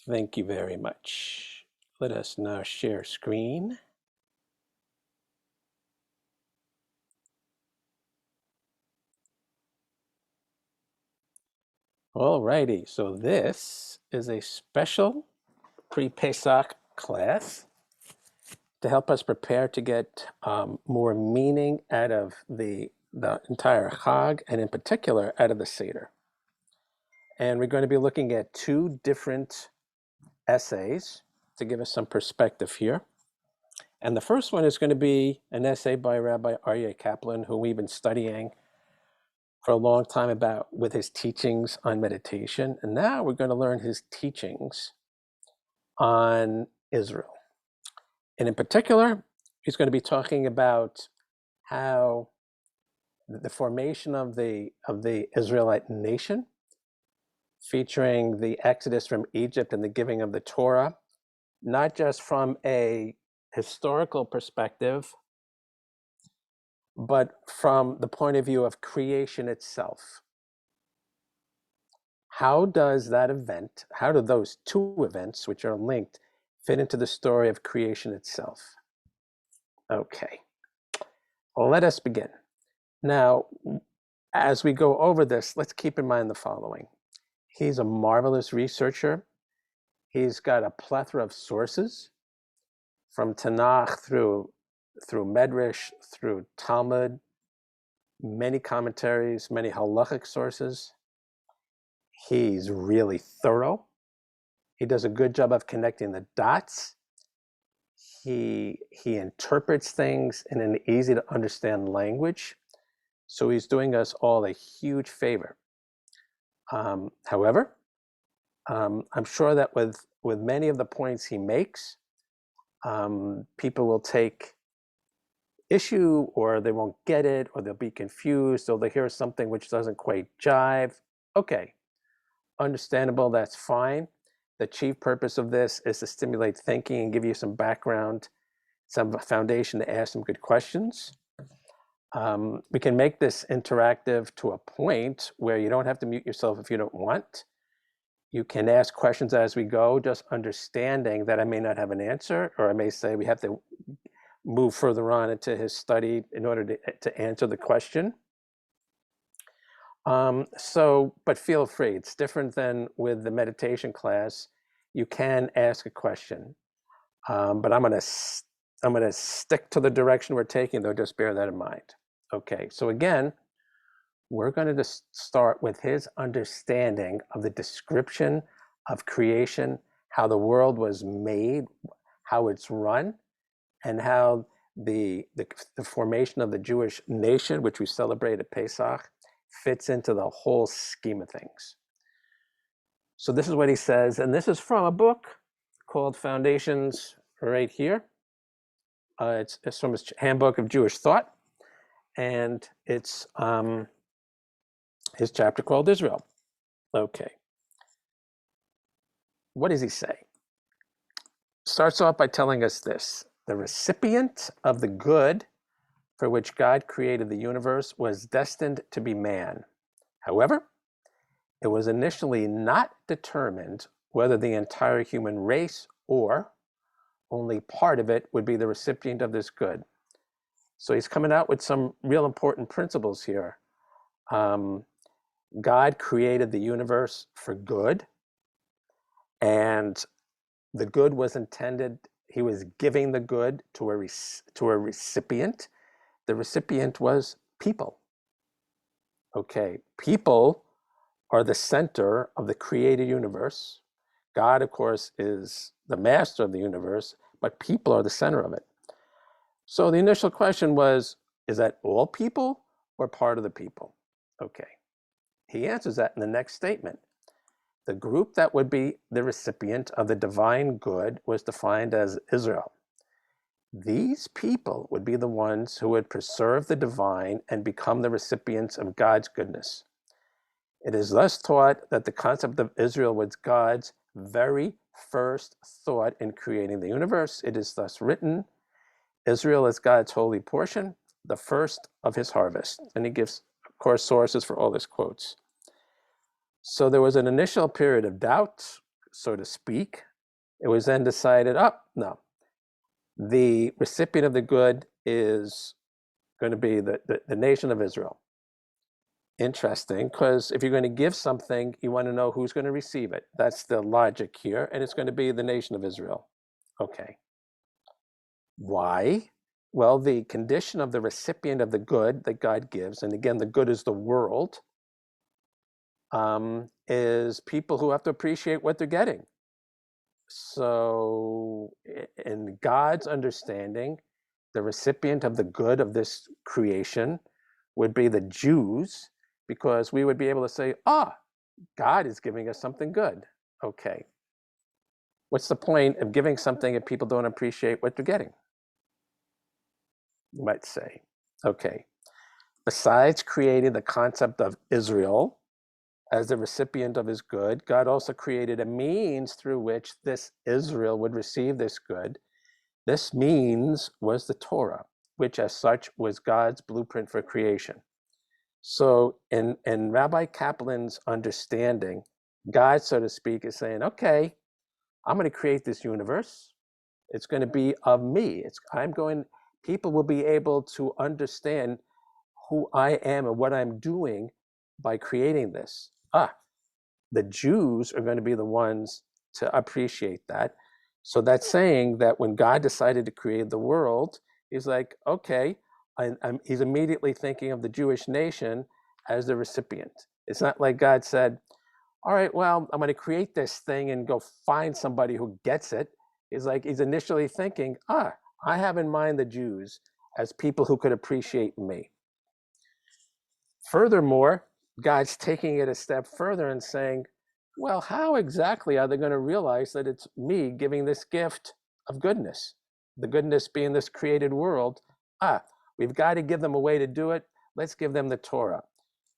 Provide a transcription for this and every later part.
Thank you very much. Let us now share screen. Alrighty, so this is a special pre-Pesach class to help us prepare to get more meaning out of the entire Chag, and in particular out of the Seder. And we're going to be looking at two different essays to give us some perspective here. And the first one is going to be an essay by Rabbi Aryeh Kaplan, who we've been studying for a long time about with his teachings on meditation. And now we're going to learn his teachings on Israel. And in particular, he's going to be talking about how the formation of the Israelite nation, featuring the exodus from Egypt and the giving of the Torah, not just from a historical perspective, but from the point of view of creation itself. How does that event, how do those two events, which are linked, fit into the story of creation itself? Okay, well, let us begin. Now, as we go over this, let's keep in mind the following. He's a marvelous researcher. He's got a plethora of sources, from Tanakh through Medrash, through Talmud, many commentaries, many halachic sources. He's really thorough. He does a good job of connecting the dots. He interprets things in an easy to understand language. So he's doing us all a huge favor. However, I'm sure that with many of the points he makes, people will take issue, or they won't get it, or they'll be confused, or they'll hear something which doesn't quite jive. Okay, understandable, that's fine. The chief purpose of this is to stimulate thinking and give you some background, some foundation to ask some good questions. We can make this interactive to a point where you don't have to mute yourself if you don't want. You can ask questions as we go, just understanding that I may not have an answer, or I may say we have to move further on into his study in order to answer the question. But feel free. It's different than with the meditation class. You can ask a question, but I'm going to stick to the direction we're taking, though. Just bear that in mind. Okay. So again, we're going to start with his understanding of the description of creation, how the world was made, how it's run, and how the formation of the Jewish nation, which we celebrate at Pesach, fits into the whole scheme of things. So this is what he says, and this is from a book called Foundations, right here. It's from his Handbook of Jewish Thought, and it's his chapter called Israel. Okay. What does he say? Starts off by telling us this: the recipient of the good for which God created the universe was destined to be man. However, it was initially not determined whether the entire human race or only part of it would be the recipient of this good. So he's coming out with some real important principles here. God created the universe for good, and the good was intended, he was giving the good to a recipient. The recipient was people. Okay, people are the center of the created universe. God, of course, is the master of the universe, but people are the center of it. So the initial question was, is that all people or part of the people? Okay, he answers that in the next statement. The group that would be the recipient of the divine good was defined as Israel. These people would be the ones who would preserve the divine and become the recipients of God's goodness. It is thus taught that the concept of Israel was God's very first thought in creating the universe. It is thus written, Israel is God's holy portion, the first of his harvest. And he gives, of course, sources for all his quotes. So there was an initial period of doubt. so to speak. It was then decided, oh, no, the recipient of the good is going to be the nation of Israel. Interesting, because if you're going to give something, you want to know who's going to receive it. That's the logic here, and it's going to be the nation of Israel. Okay. Why? Well, the condition of the recipient of the good that God gives, and again, the good is the world, is people who have to appreciate what they're getting. So, in God's understanding, the recipient of the good of this creation would be the Jews, because we would be able to say, ah, God is giving us something good. Okay. What's the point of giving something if people don't appreciate what they're getting? You might say. Okay. Besides creating the concept of Israel as the recipient of his good, God also created a means through which this Israel would receive this good. This means was the Torah, which as such was God's blueprint for creation. So in Rabbi Kaplan's understanding, God, so to speak, is saying, okay, I'm going to create this universe. It's going to be of me. People will be able to understand who I am and what I'm doing by creating this. The Jews are going to be the ones to appreciate that. So that's saying that when God decided to create the world, he's like, okay, he's immediately thinking of the Jewish nation as the recipient. It's not like God said, all right, well, I'm going to create this thing and go find somebody who gets it. He's initially thinking, I have in mind the Jews as people who could appreciate me. Furthermore, God's taking it a step further and saying, well, how exactly are they going to realize that it's me giving this gift of goodness? The goodness being this created world. We've got to give them a way to do it. Let's give them the Torah.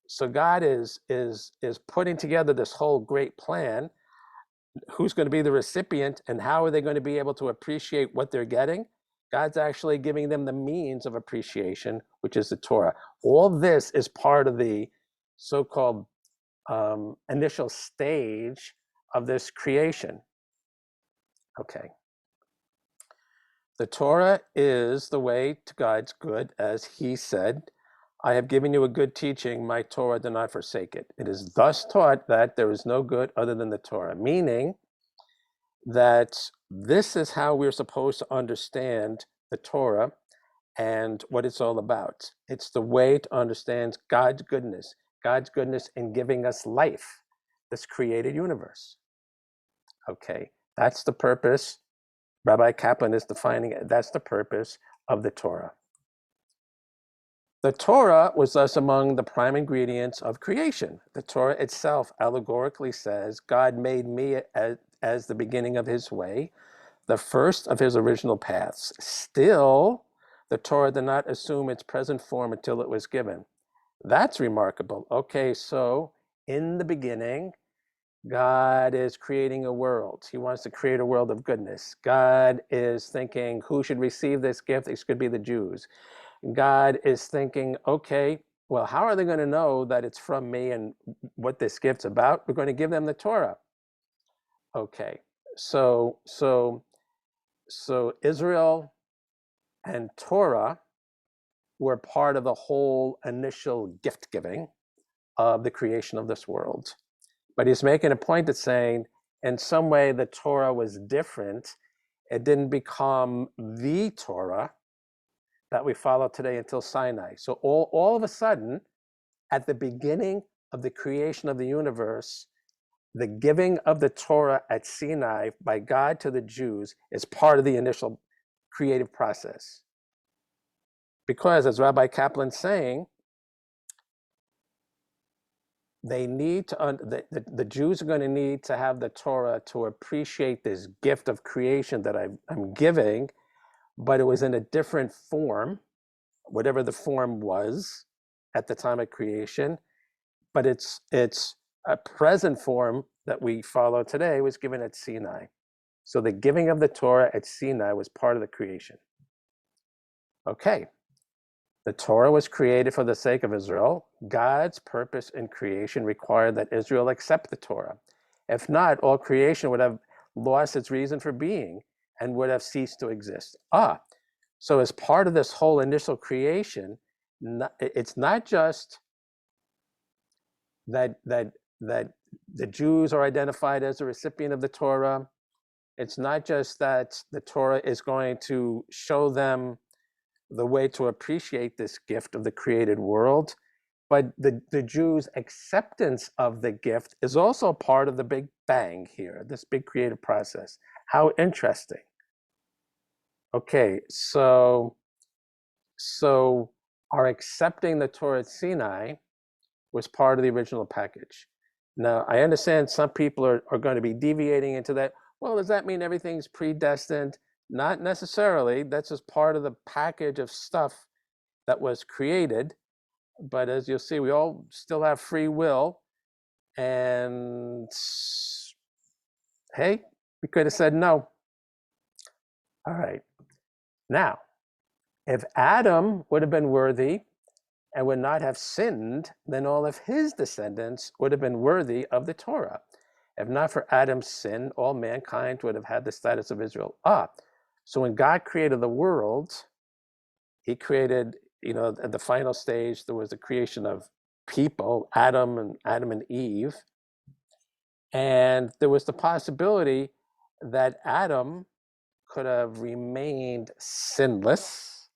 So God is putting together this whole great plan. Who's going to be the recipient and how are they going to be able to appreciate what they're getting? God's actually giving them the means of appreciation, which is the Torah. All this is part of the so-called initial stage of this creation. Okay. The Torah is the way to God's good, as he said, I have given you a good teaching, my Torah, do not forsake it. It is thus taught that there is no good other than the Torah, meaning that this is how we're supposed to understand the Torah and what it's all about. It's the way to understand God's goodness in giving us life, this created universe. Okay, that's the purpose. Rabbi Kaplan is defining it. That's the purpose of the Torah. The Torah was thus among the prime ingredients of creation. The Torah itself allegorically says, God made me as the beginning of his way, the first of his original paths. Still, the Torah did not assume its present form until it was given. That's remarkable. Okay, so in the beginning, God is creating a world. He wants to create a world of goodness. God is thinking, who should receive this gift? It could be the Jews. God is thinking, okay, well, how are they going to know that it's from me and what this gift's about? We're going to give them the Torah. Okay, so Israel and Torah were part of the whole initial gift giving of the creation of this world. But he's making a point that's saying, in some way, the Torah was different. It didn't become the Torah that we follow today until Sinai. So all of a sudden, at the beginning of the creation of the universe, the giving of the Torah at Sinai by God to the Jews is part of the initial creative process. Because, as Rabbi Kaplan's saying, they need to, the Jews are going to need to have the Torah to appreciate this gift of creation that I'm giving, but it was in a different form, whatever the form was at the time of creation, but it's a present form that we follow today was given at Sinai. So the giving of the Torah at Sinai was part of the creation. Okay, the Torah was created for the sake of Israel. God's purpose in creation required that Israel accept the Torah. If not, all creation would have lost its reason for being and would have ceased to exist. So as part of this whole initial creation, it's not just that the Jews are identified as a recipient of the Torah. It's not just that the Torah is going to show them the way to appreciate this gift of the created world, but the Jews' acceptance of the gift is also part of the Big Bang here, this big creative process. How interesting. Okay, so our accepting the Torah at Sinai was part of the original package. Now, I understand some people are going to be deviating into that. Well, does that mean everything's predestined? Not necessarily. That's just part of the package of stuff that was created. But as you'll see, we all still have free will. And hey, we could have said no. All right. Now, if Adam would have been worthy and would not have sinned, then all of his descendants would have been worthy of the Torah. If not for Adam's sin, all mankind would have had the status of Israel. So when God created the world, he created, at the final stage, there was the creation of people, Adam and Eve. And there was the possibility that Adam could have remained sinless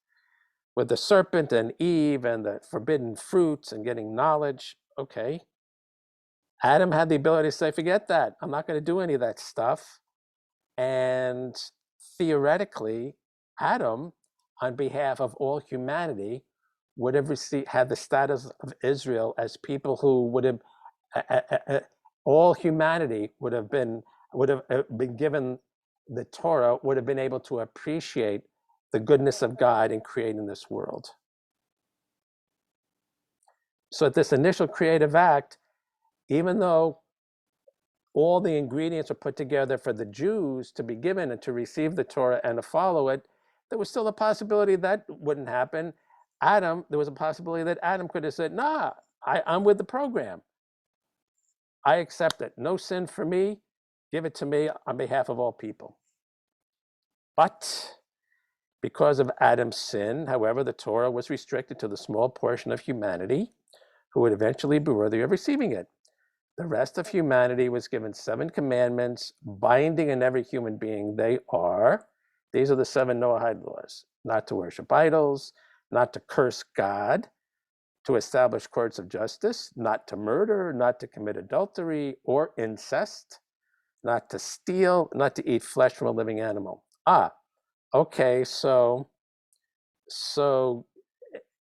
with the serpent and Eve and the forbidden fruits and getting knowledge. Okay. Adam had the ability to say, forget that. I'm not going to do any of that stuff. And theoretically, Adam, on behalf of all humanity, would have had the status of Israel as people who would have, all humanity would have been given the Torah, would have been able to appreciate the goodness of God in creating this world. So at this initial creative act, even though all the ingredients were put together for the Jews to be given and to receive the Torah and to follow it, there was still a possibility that wouldn't happen. There was a possibility that Adam could have said, nah, I'm with the program. I accept it. No sin for me. Give it to me on behalf of all people. But because of Adam's sin, however, the Torah was restricted to the small portion of humanity who would eventually be worthy of receiving it. The rest of humanity was given 7 commandments, binding on every human being. These are the 7 Noahide laws: not to worship idols, not to curse God, to establish courts of justice, not to murder, not to commit adultery or incest, not to steal, not to eat flesh from a living animal. Okay, so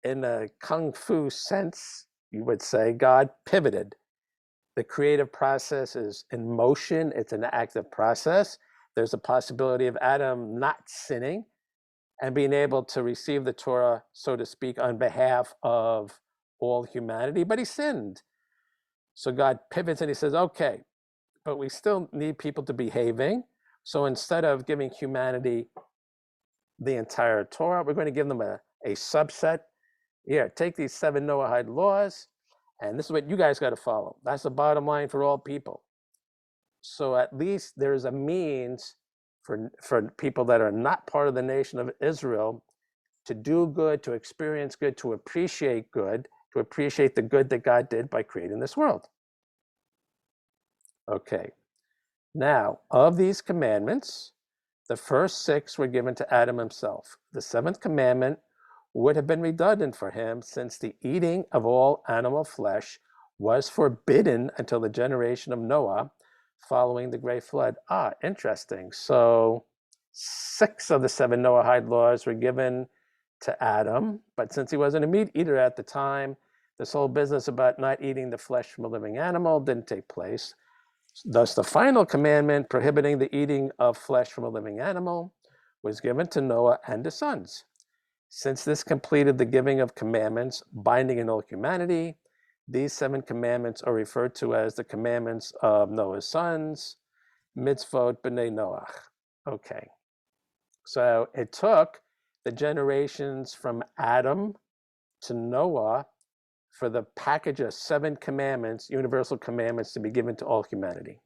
in a kung fu sense, you would say God pivoted. The creative process is in motion. It's an active process. There's a possibility of Adam not sinning and being able to receive the Torah, so to speak, on behalf of all humanity, but he sinned. So God pivots and he says, okay, but we still need people to be behaving. So instead of giving humanity the entire Torah, we're going to give them a subset. Here, take these 7 Noahide laws, and this is what you guys got to follow. That's the bottom line for all people. So at least there's a means for people that are not part of the nation of Israel to do good, to experience good, to appreciate the good that God did by creating this world. Okay. Now, of these commandments, the first 6 were given to Adam himself. The 7th commandment would have been redundant for him, since the eating of all animal flesh was forbidden until the generation of Noah following the great flood. Interesting. So 6 of the 7 Noahide laws were given to Adam, but since he wasn't a meat eater at the time, this whole business about not eating the flesh from a living animal didn't take place. Thus, the final commandment prohibiting the eating of flesh from a living animal was given to Noah and his sons. Since this completed the giving of commandments binding in all humanity, these 7 commandments are referred to as the commandments of Noah's sons, mitzvot b'nei Noach. Okay, so it took the generations from Adam to Noah for the package of 7 commandments, universal commandments, to be given to all humanity.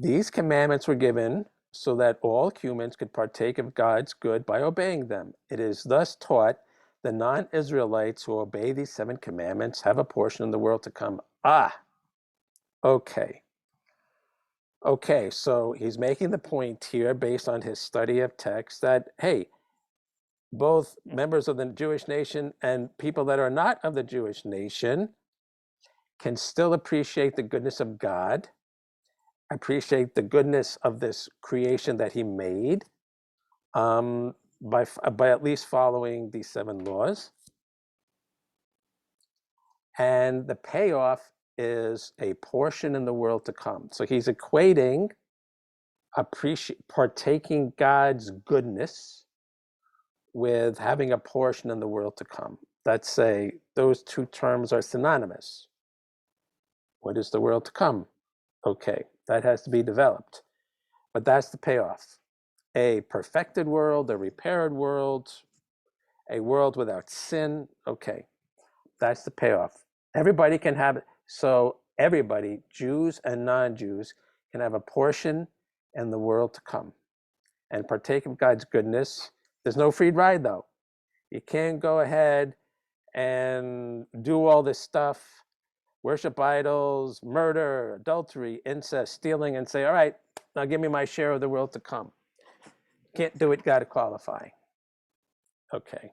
These commandments were given so that all humans could partake of God's good by obeying them. It is thus taught the non-Israelites who obey these 7 commandments have a portion in the world to come. Okay. Okay, so he's making the point here based on his study of text that, hey, both members of the Jewish nation and people that are not of the Jewish nation can still appreciate the goodness of God, appreciate the goodness of this creation that he made, by at least following these 7 laws. And the payoff is a portion in the world to come. So he's equating partaking God's goodness with having a portion in the world to come. Let's say those 2 terms are synonymous. What is the world to come? Okay, that has to be developed. But that's the payoff. A perfected world, a repaired world, a world without sin. Okay, that's the payoff. Everybody can have it. So everybody, Jews and non-Jews, can have a portion in the world to come and partake of God's goodness. There's no free ride, though. You can't go ahead and do all this stuff, worship idols, murder, adultery, incest, stealing, and say, all right, now give me my share of the world to come. Can't do it, got to qualify. Okay.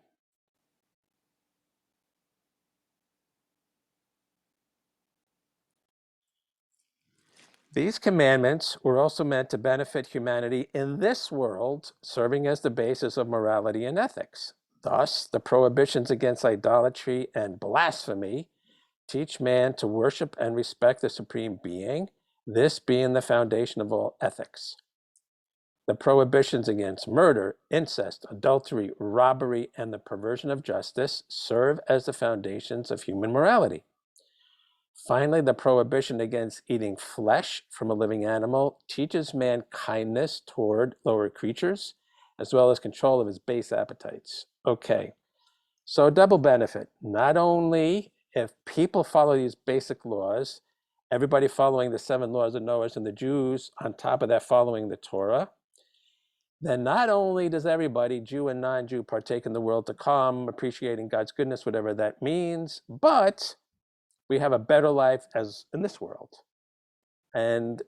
These commandments were also meant to benefit humanity in this world, serving as the basis of morality and ethics. Thus, the prohibitions against idolatry and blasphemy teach man to worship and respect the Supreme Being, this being the foundation of all ethics. The prohibitions against murder, incest, adultery, robbery, and the perversion of justice serve as the foundations of human morality. Finally, the prohibition against eating flesh from a living animal teaches man kindness toward lower creatures, as well as control of his base appetites. Okay, so a double benefit. Not only if people follow these basic laws, everybody following the 7 laws of Noah and the Jews, on top of that following the Torah, then not only does everybody, Jew and non-Jew, partake in the world to come, appreciating God's goodness, whatever that means, but we have a better life as in this world. And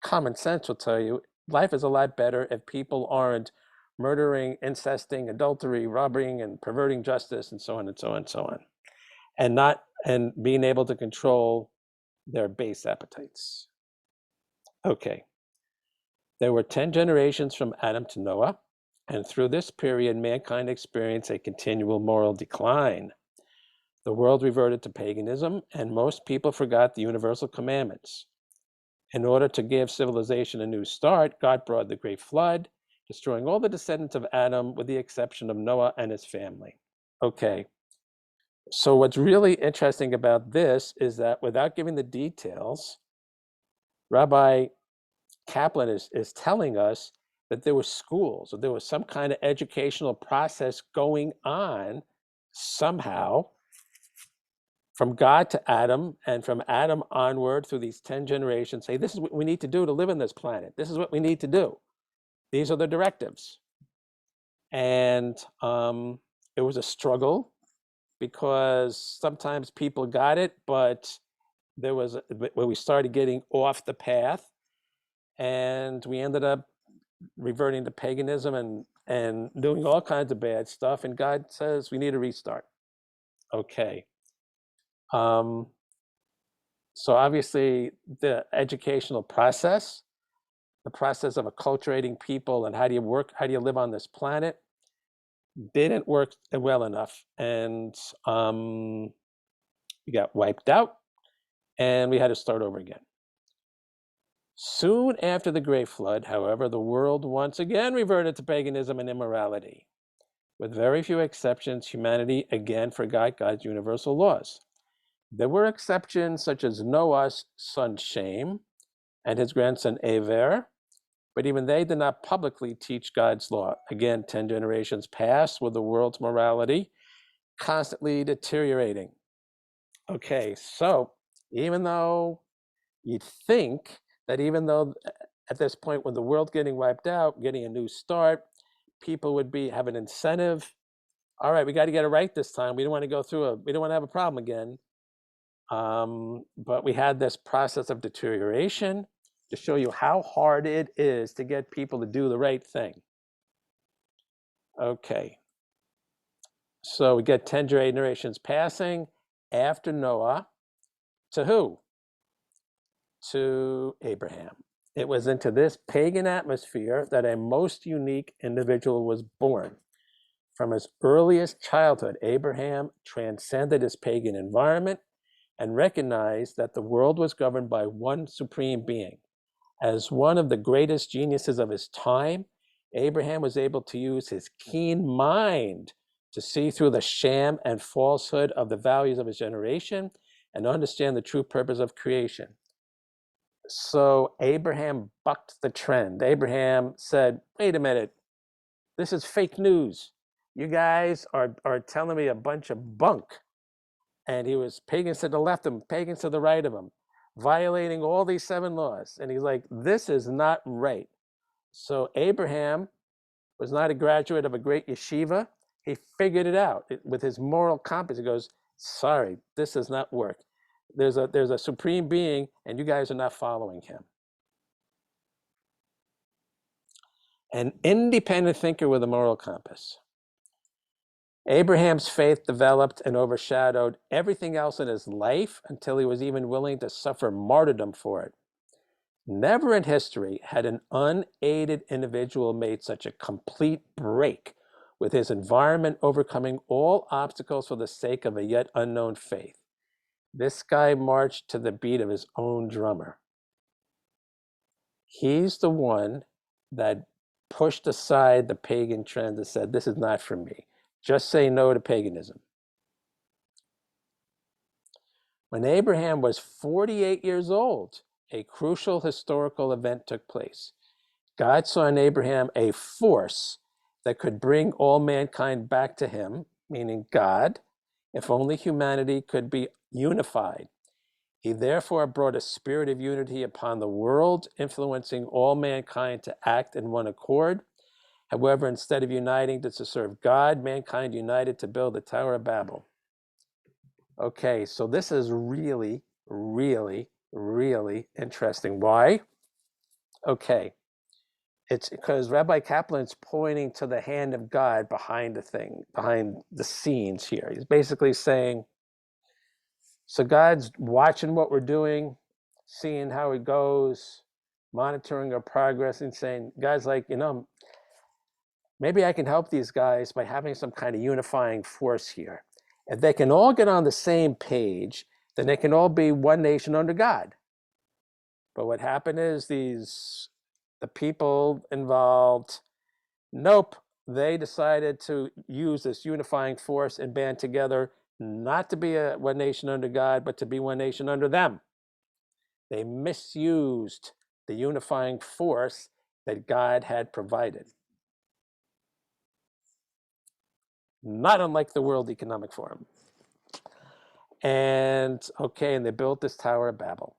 common sense will tell you life is a lot better if people aren't murdering, incesting, adultery, robbing, and perverting justice, and so on and so on and so on, and being able to control their base appetites. Okay. There were 10 generations from Adam to Noah, and through this period, mankind experienced a continual moral decline. The world reverted to paganism, and most people forgot the universal commandments. In order to give civilization a new start, God brought the great flood, destroying all the descendants of Adam with the exception of Noah and his family. Okay, so what's really interesting about this is that without giving the details, Rabbi Kaplan is telling us that there were schools, or there was some kind of educational process going on somehow from God to Adam, and from Adam onward through these 10 generations. Say, this is what we need to do to live on this planet. This is what we need to do. These are the directives. And it was a struggle because sometimes people got it, but there was when we started getting off the path, and we ended up reverting to paganism and doing all kinds of bad stuff. And God says we need a restart. Okay. So obviously the educational process, the process of acculturating people and how do you live on this planet, didn't work well enough. And we got wiped out and we had to start over again. Soon after the Great Flood, however, the world once again reverted to paganism and immorality. With very few exceptions, humanity again forgot God's universal laws. There were exceptions such as Noah's son Shem and his grandson Aver, but even they did not publicly teach God's law. Again, 10 generations passed with the world's morality constantly deteriorating. Okay, so even though you'd think that even though at this point, when the world's getting wiped out, getting a new start, people would have an incentive. All right, we got to get it right this time. We don't want to we don't want to have a problem again. But we had this process of deterioration to show you how hard it is to get people to do the right thing. Okay, so we get 10 generations passing after Noah to who? To Abraham. It was into this pagan atmosphere that a most unique individual was born. From his earliest childhood, Abraham transcended his pagan environment and recognized that the world was governed by one supreme being. As one of the greatest geniuses of his time, Abraham was able to use his keen mind to see through the sham and falsehood of the values of his generation and understand the true purpose of creation. So Abraham bucked the trend. Abraham said, wait a minute, this is fake news. You guys are telling me a bunch of bunk. And he was pagans to the left of him, pagans to the right of him, violating all these 7 laws. And he's like, this is not right. So Abraham was not a graduate of a great yeshiva. He figured it out with his moral compass. He goes, sorry, this does not work. There's a supreme being, and you guys are not following him. An independent thinker with a moral compass. Abraham's faith developed and overshadowed everything else in his life until he was even willing to suffer martyrdom for it. Never in history had an unaided individual made such a complete break with his environment, overcoming all obstacles for the sake of a yet unknown faith. This guy marched to the beat of his own drummer. He's the one that pushed aside the pagan trend and said, this is not for me. Just say no to paganism. When Abraham was 48 years old, a crucial historical event took place. God saw in Abraham a force that could bring all mankind back to him, meaning God, if only humanity could be unified. He therefore brought a spirit of unity upon the world, influencing all mankind to act in one accord. However, instead of uniting to serve God, mankind united to build the Tower of Babel. Okay, so this is really, really, really interesting. Why? Okay, it's because Rabbi Kaplan's pointing to the hand of God behind the thing, behind the scenes here. He's basically saying, so God's watching what we're doing, seeing how it goes, monitoring our progress, and saying, God's like, maybe I can help these guys by having some kind of unifying force here. If they can all get on the same page, then they can all be one nation under God. But what happened is the people involved, nope, they decided to use this unifying force and band together, not to be one nation under God, but to be one nation under them. They misused the unifying force that God had provided. Not unlike the World Economic Forum. And they built this Tower of Babel.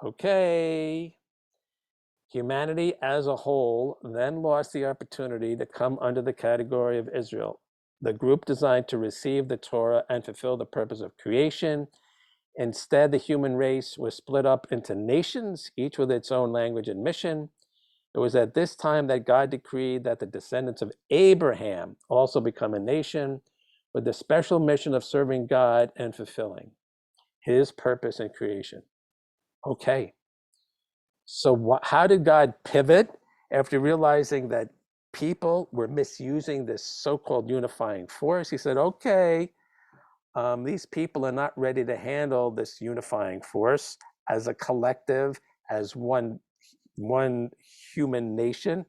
Okay. Humanity as a whole then lost the opportunity to come under the category of Israel, the group designed to receive the Torah and fulfill the purpose of creation. Instead, the human race was split up into nations, each with its own language and mission. It was at this time that God decreed that the descendants of Abraham also become a nation with the special mission of serving God and fulfilling his purpose in creation. Okay, so how did God pivot after realizing that people were misusing this so-called unifying force? He said, okay, these people are not ready to handle this unifying force as a collective, as one human nation.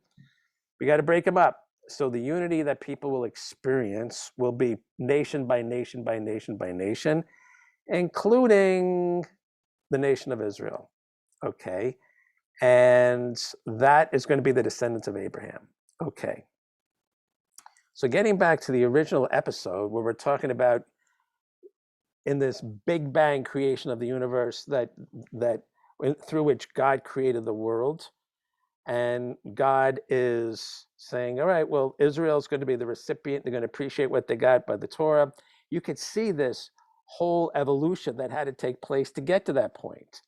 We got to break them up. So the unity that people will experience will be nation by nation by nation by nation, including the nation of Israel. Okay. And that is going to be the descendants of Abraham. Okay. So getting back to the original episode where we're talking about in this Big Bang creation of the universe that through which God created the world, And God is saying, all right, well, Israel's going to be the recipient. They're going to appreciate what they got by the Torah. You could see this whole evolution that had to take place to get to that point.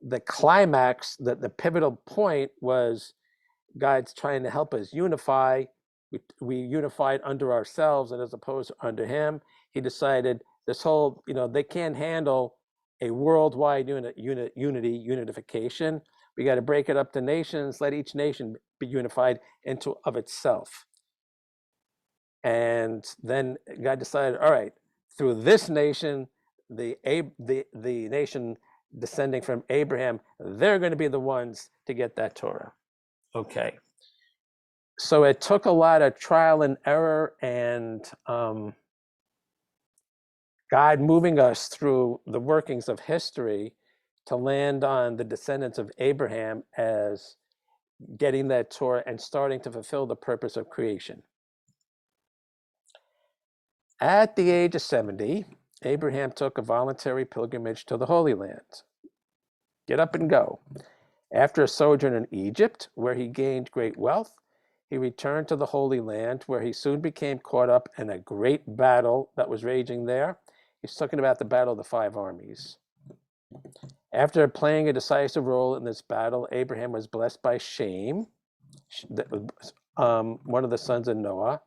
The climax, the pivotal point was God's trying to help us unify. We unified under ourselves and as opposed to under him. He decided this whole, they can't handle a worldwide unification. We got to break it up to nations, let each nation be unified into of itself. And then God decided, all right, through this nation, the nation descending from Abraham, they're going to be the ones to get that Torah. Okay. So it took a lot of trial and error and God moving us through the workings of history to land on the descendants of Abraham as getting that Torah and starting to fulfill the purpose of creation. At the age of 70, Abraham took a voluntary pilgrimage to the Holy Land. Get up and go. After a sojourn in Egypt, where he gained great wealth, he returned to the Holy Land, where he soon became caught up in a great battle that was raging there. He's talking about the Battle of the Five Armies. After playing a decisive role in this battle, Abraham was blessed by Shem, one of the sons of Noah,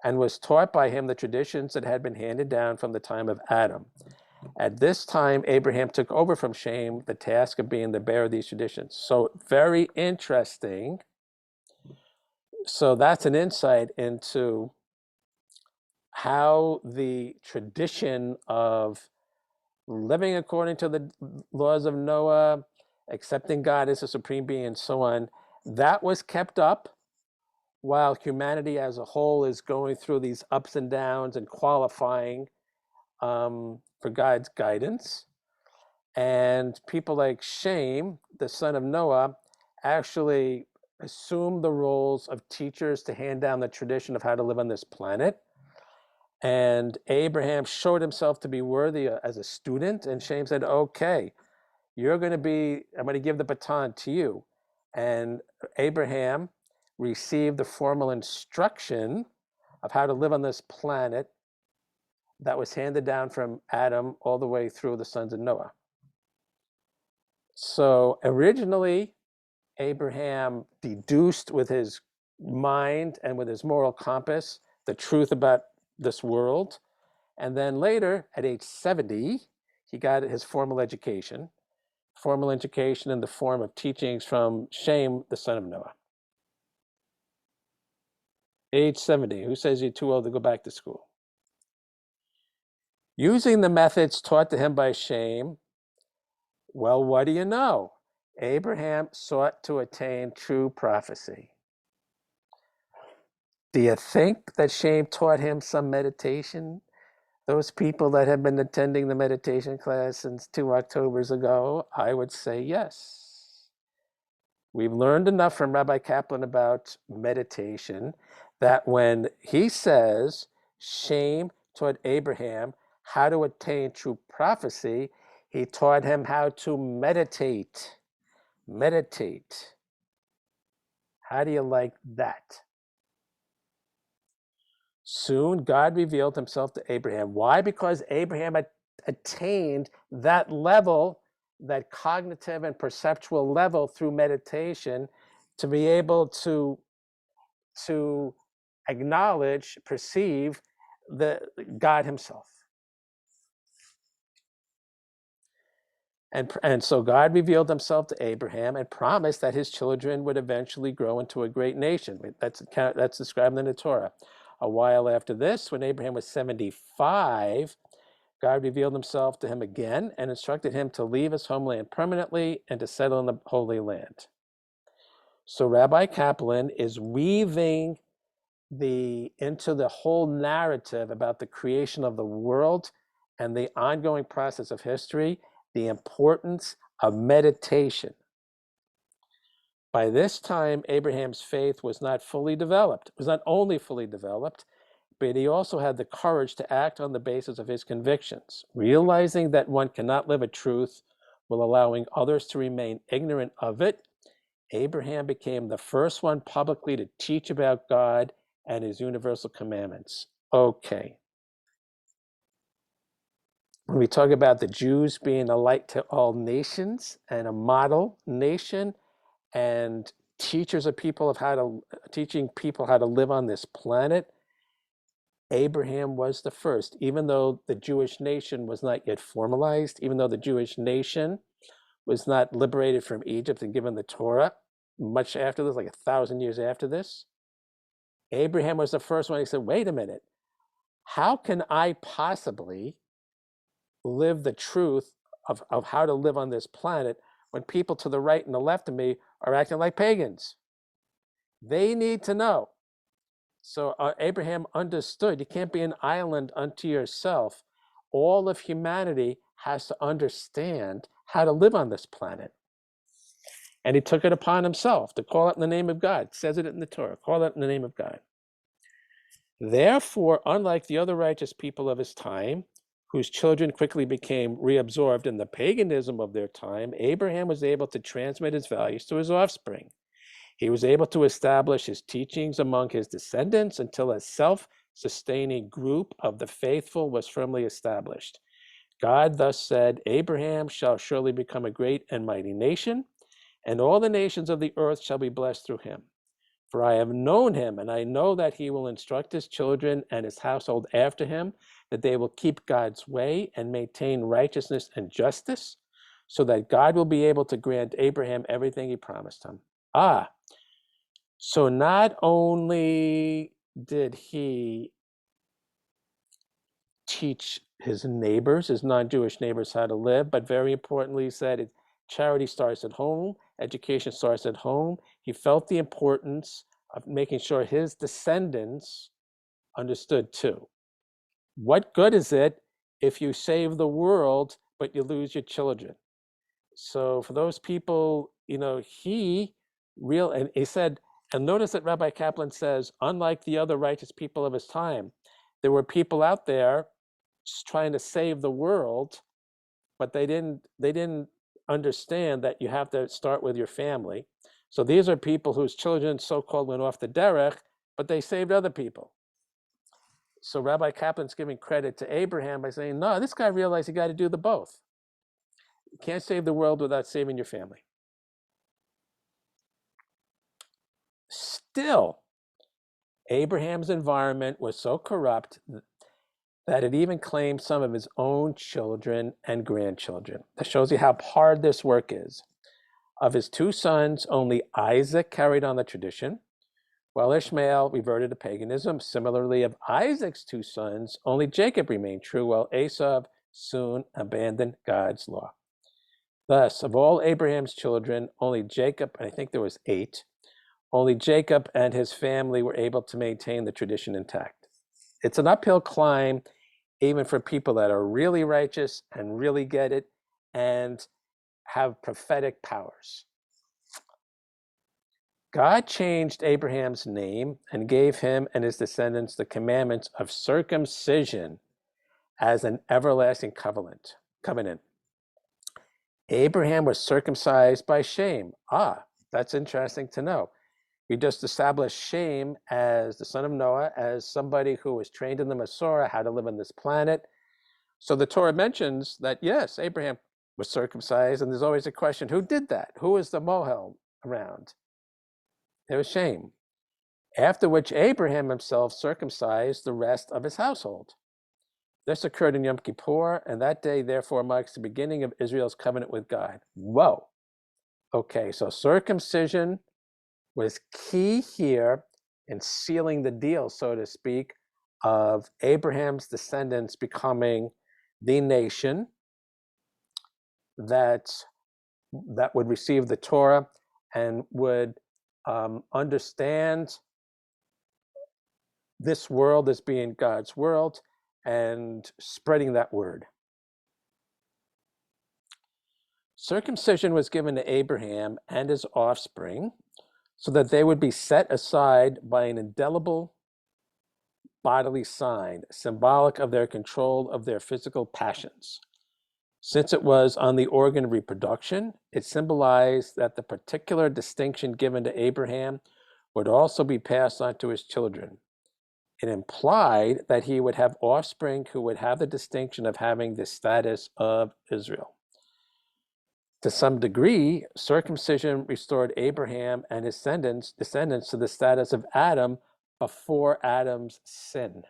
and was taught by him the traditions that had been handed down from the time of Adam. At this time, Abraham took over from Shem the task of being the bearer of these traditions. So very interesting. So that's an insight into how the tradition of living according to the laws of Noah, accepting God as a supreme being, and so on, that was kept up while humanity as a whole is going through these ups and downs and qualifying for God's guidance. And people like Shem, the son of Noah, actually assumed the roles of teachers to hand down the tradition of how to live on this planet. And Abraham showed himself to be worthy as a student. And Shem said, okay, I'm going to give the baton to you. And Abraham received the formal instruction of how to live on this planet that was handed down from Adam all the way through the sons of Noah. So originally, Abraham deduced with his mind and with his moral compass the truth about this world. And then later, at age 70, he got his formal education in the form of teachings from Shem, the son of Noah. Age 70, who says you're too old to go back to school? Using the methods taught to him by Shem, well, what do you know? Abraham sought to attain true prophecy. Do you think that Shem taught him some meditation? Those people that have been attending the meditation class since 2 Octobers ago, I would say yes. We've learned enough from Rabbi Kaplan about meditation that when he says Shem taught Abraham how to attain true prophecy, he taught him how to meditate. Meditate. How do you like that? Soon God revealed himself to Abraham. Why? Because Abraham had attained that level, that cognitive and perceptual level through meditation to be able to acknowledge, perceive the God himself. And so God revealed himself to Abraham and promised that his children would eventually grow into a great nation. That's described in the Torah. A while after this, when Abraham was 75, God revealed himself to him again and instructed him to leave his homeland permanently and to settle in the Holy Land. So Rabbi Kaplan is weaving into the whole narrative about the creation of the world and the ongoing process of history, the importance of meditation. By this time, Abraham's faith was not fully developed. It was not only fully developed, but he also had the courage to act on the basis of his convictions, realizing that one cannot live a truth while allowing others to remain ignorant of it. Abraham became the first one publicly to teach about God and his universal commandments. Okay. When we talk about the Jews being a light to all nations and a model nation and teachers of people of teaching people how to live on this planet, Abraham was the first. Even though the Jewish nation was not yet formalized, even though the Jewish nation was not liberated from Egypt and given the Torah, much after this, like 1,000 years after this, Abraham was the first one. He said, wait a minute, how can I possibly live the truth of how to live on this planet when people to the right and the left of me are acting like pagans? They need to know. So Abraham understood you can't be an island unto yourself. All of humanity has to understand how to live on this planet. And he took it upon himself to call out in the name of God. It says it in the Torah, call out in the name of God. Therefore, unlike the other righteous people of his time, whose children quickly became reabsorbed in the paganism of their time, Abraham was able to transmit his values to his offspring. He was able to establish his teachings among his descendants until a self-sustaining group of the faithful was firmly established. God thus said, Abraham shall surely become a great and mighty nation, and all the nations of the earth shall be blessed through him. For I have known him, and I know that he will instruct his children and his household after him, that they will keep God's way and maintain righteousness and justice, so that God will be able to grant Abraham everything he promised him. So not only did he teach his neighbors, his non-Jewish neighbors, how to live, but very importantly, he said charity starts at home, education starts at home. He felt the importance of making sure his descendants understood too. What good is it if you save the world, but you lose your children? So for those people, and he said, and notice that Rabbi Kaplan says, unlike the other righteous people of his time, there were people out there just trying to save the world, but they didn't understand that you have to start with your family. So these are people whose children so-called went off the derech, but they saved other people. So Rabbi Kaplan's giving credit to Abraham by saying, no, this guy realized you got to do the both. You can't save the world without saving your family. Still, Abraham's environment was so corrupt that it even claimed some of his own children and grandchildren. That shows you how hard this work is. Of his two sons, only Isaac carried on the tradition, while Ishmael reverted to paganism. Similarly, of Isaac's two sons, only Jacob remained true, while Esau soon abandoned God's law. Thus, of all Abraham's children, only Jacob, and I think there was 8, only Jacob and his family were able to maintain the tradition intact. It's an uphill climb, even for people that are really righteous and really get it and have prophetic powers. God changed Abraham's name and gave him and his descendants the commandments of circumcision as an everlasting covenant. Abraham was circumcised by Shem. That's interesting to know. We just established Shem as the son of Noah, as somebody who was trained in the Masorah, how to live on this planet. So the Torah mentions that, yes, Abraham was circumcised, and there's always a question, who did that? Who was the mohel around? It was Shem. After which Abraham himself circumcised the rest of his household. This occurred in Yom Kippur, and that day therefore marks the beginning of Israel's covenant with God. Whoa. Okay, so circumcision was key here in sealing the deal, so to speak, of Abraham's descendants becoming the nation that would receive the Torah and would understand this world as being God's world and spreading that word. Circumcision was given to Abraham and his offspring so that they would be set aside by an indelible bodily sign, symbolic of their control of their physical passions. Since it was on the organ of reproduction, it symbolized that the particular distinction given to Abraham would also be passed on to his children. It implied that he would have offspring who would have the distinction of having the status of Israel. To some degree, circumcision restored Abraham and his descendants to the status of Adam before Adam's sin.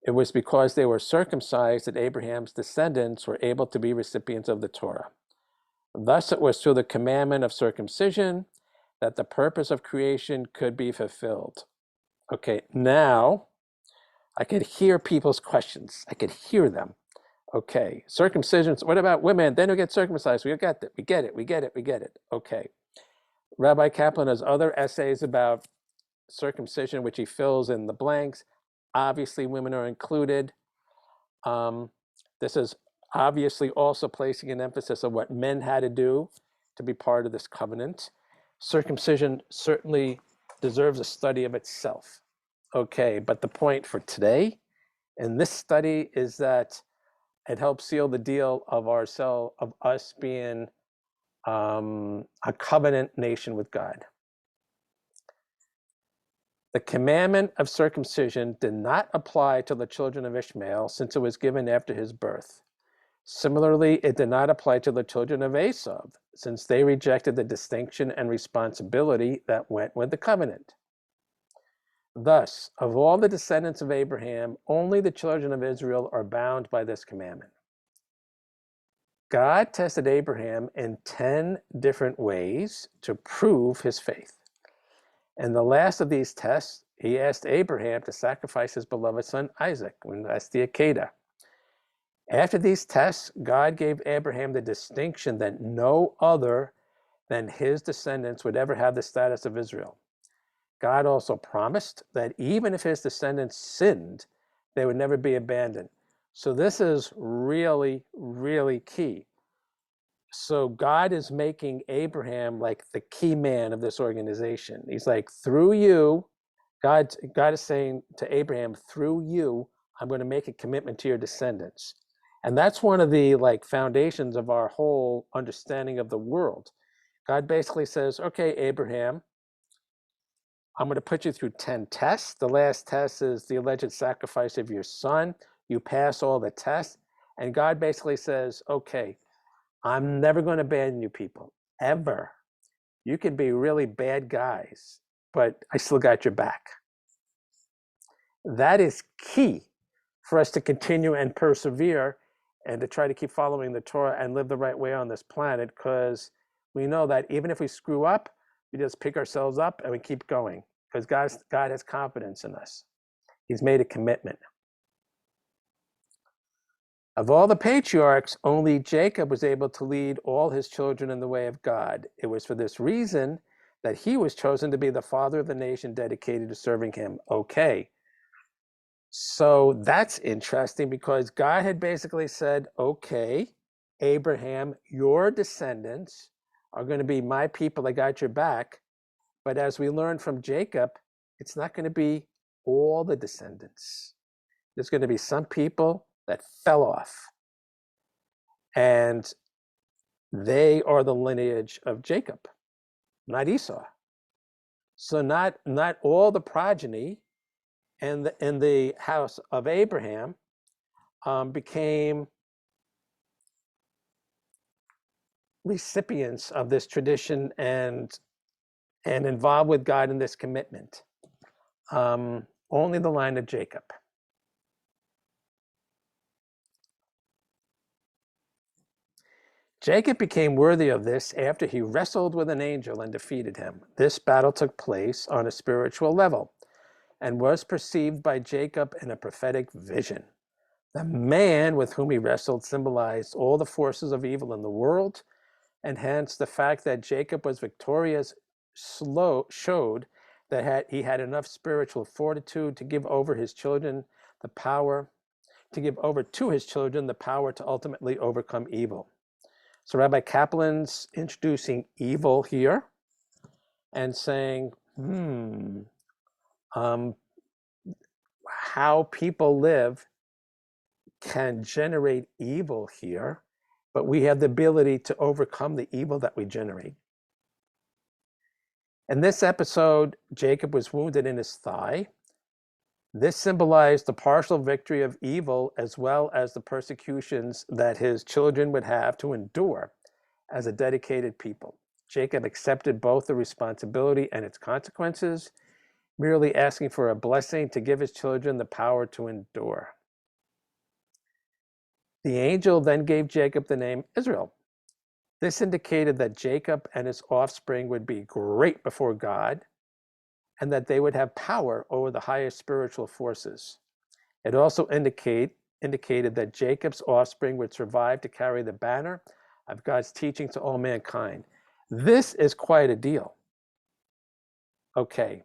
It was because they were circumcised that Abraham's descendants were able to be recipients of the Torah. Thus, it was through the commandment of circumcision that the purpose of creation could be fulfilled. Okay, now I could hear people's questions. I could hear them. Okay, circumcisions, what about women? Then we get circumcised. We get it, we get it, we get it, we get it. Okay. Rabbi Kaplan has other essays about circumcision, which he fills in the blanks. Obviously, women are included. This is obviously also placing an emphasis on what men had to do to be part of this covenant. Circumcision certainly deserves a study of itself. Okay, but the point for today in this study is that it helps seal the deal of us being a covenant nation with God. The commandment of circumcision did not apply to the children of Ishmael since it was given after his birth. Similarly, it did not apply to the children of Esau since they rejected the distinction and responsibility that went with the covenant. Thus, of all the descendants of Abraham, only the children of Israel are bound by this commandment. God tested Abraham in 10 different ways to prove his faith. In the last of these tests, he asked Abraham to sacrifice his beloved son Isaac, when that's the Akedah. After these tests, God gave Abraham the distinction that no other than his descendants would ever have the status of Israel. God also promised that even if his descendants sinned, they would never be abandoned. So this is really, really key. So God is making Abraham like the key man of this organization. He's like, through you, God is saying to Abraham, through you, I'm going to make a commitment to your descendants. And that's one of the like foundations of our whole understanding of the world. God basically says, okay, Abraham, I'm going to put you through 10 tests. The last test is the alleged sacrifice of your son. You pass all the tests. And God basically says, okay, I'm never going to abandon you people, ever. You can be really bad guys, but I still got your back. That is key for us to continue and persevere and to try to keep following the Torah and live the right way on this planet, because we know that even if we screw up, we just pick ourselves up and we keep going, because God has confidence in us. He's made a commitment. Of all the patriarchs, only Jacob was able to lead all his children in the way of God. It was for this reason that he was chosen to be the father of the nation dedicated to serving him. Okay. So that's interesting, because God had basically said, okay, Abraham, your descendants are going to be my people. I got your back. But as we learned from Jacob, it's not going to be all the descendants. There's going to be some people that fell off. And they are the lineage of Jacob, not Esau. So not all the progeny in the house of Abraham became recipients of this tradition and involved with God in this commitment. Only the line of Jacob. Jacob became worthy of this after he wrestled with an angel and defeated him. This battle took place on a spiritual level and was perceived by Jacob in a prophetic vision. The man with whom he wrestled symbolized all the forces of evil in the world, and hence the fact that Jacob was victorious showed that he had enough spiritual fortitude to give over his children the power, to give over to his children the power to ultimately overcome evil. So Rabbi Kaplan's introducing evil here and saying, how people live can generate evil here, but we have the ability to overcome the evil that we generate. In this episode, Jacob was wounded in his thigh. This symbolized the partial victory of evil as well as the persecutions that his children would have to endure as a dedicated people. Jacob accepted both the responsibility and its consequences, merely asking for a blessing to give his children the power to endure. The angel then gave Jacob the name Israel. This indicated that Jacob and his offspring would be great before God and that they would have power over the higher spiritual forces. It also indicated that Jacob's offspring would survive to carry the banner of God's teaching to all mankind. This is quite a deal. Okay,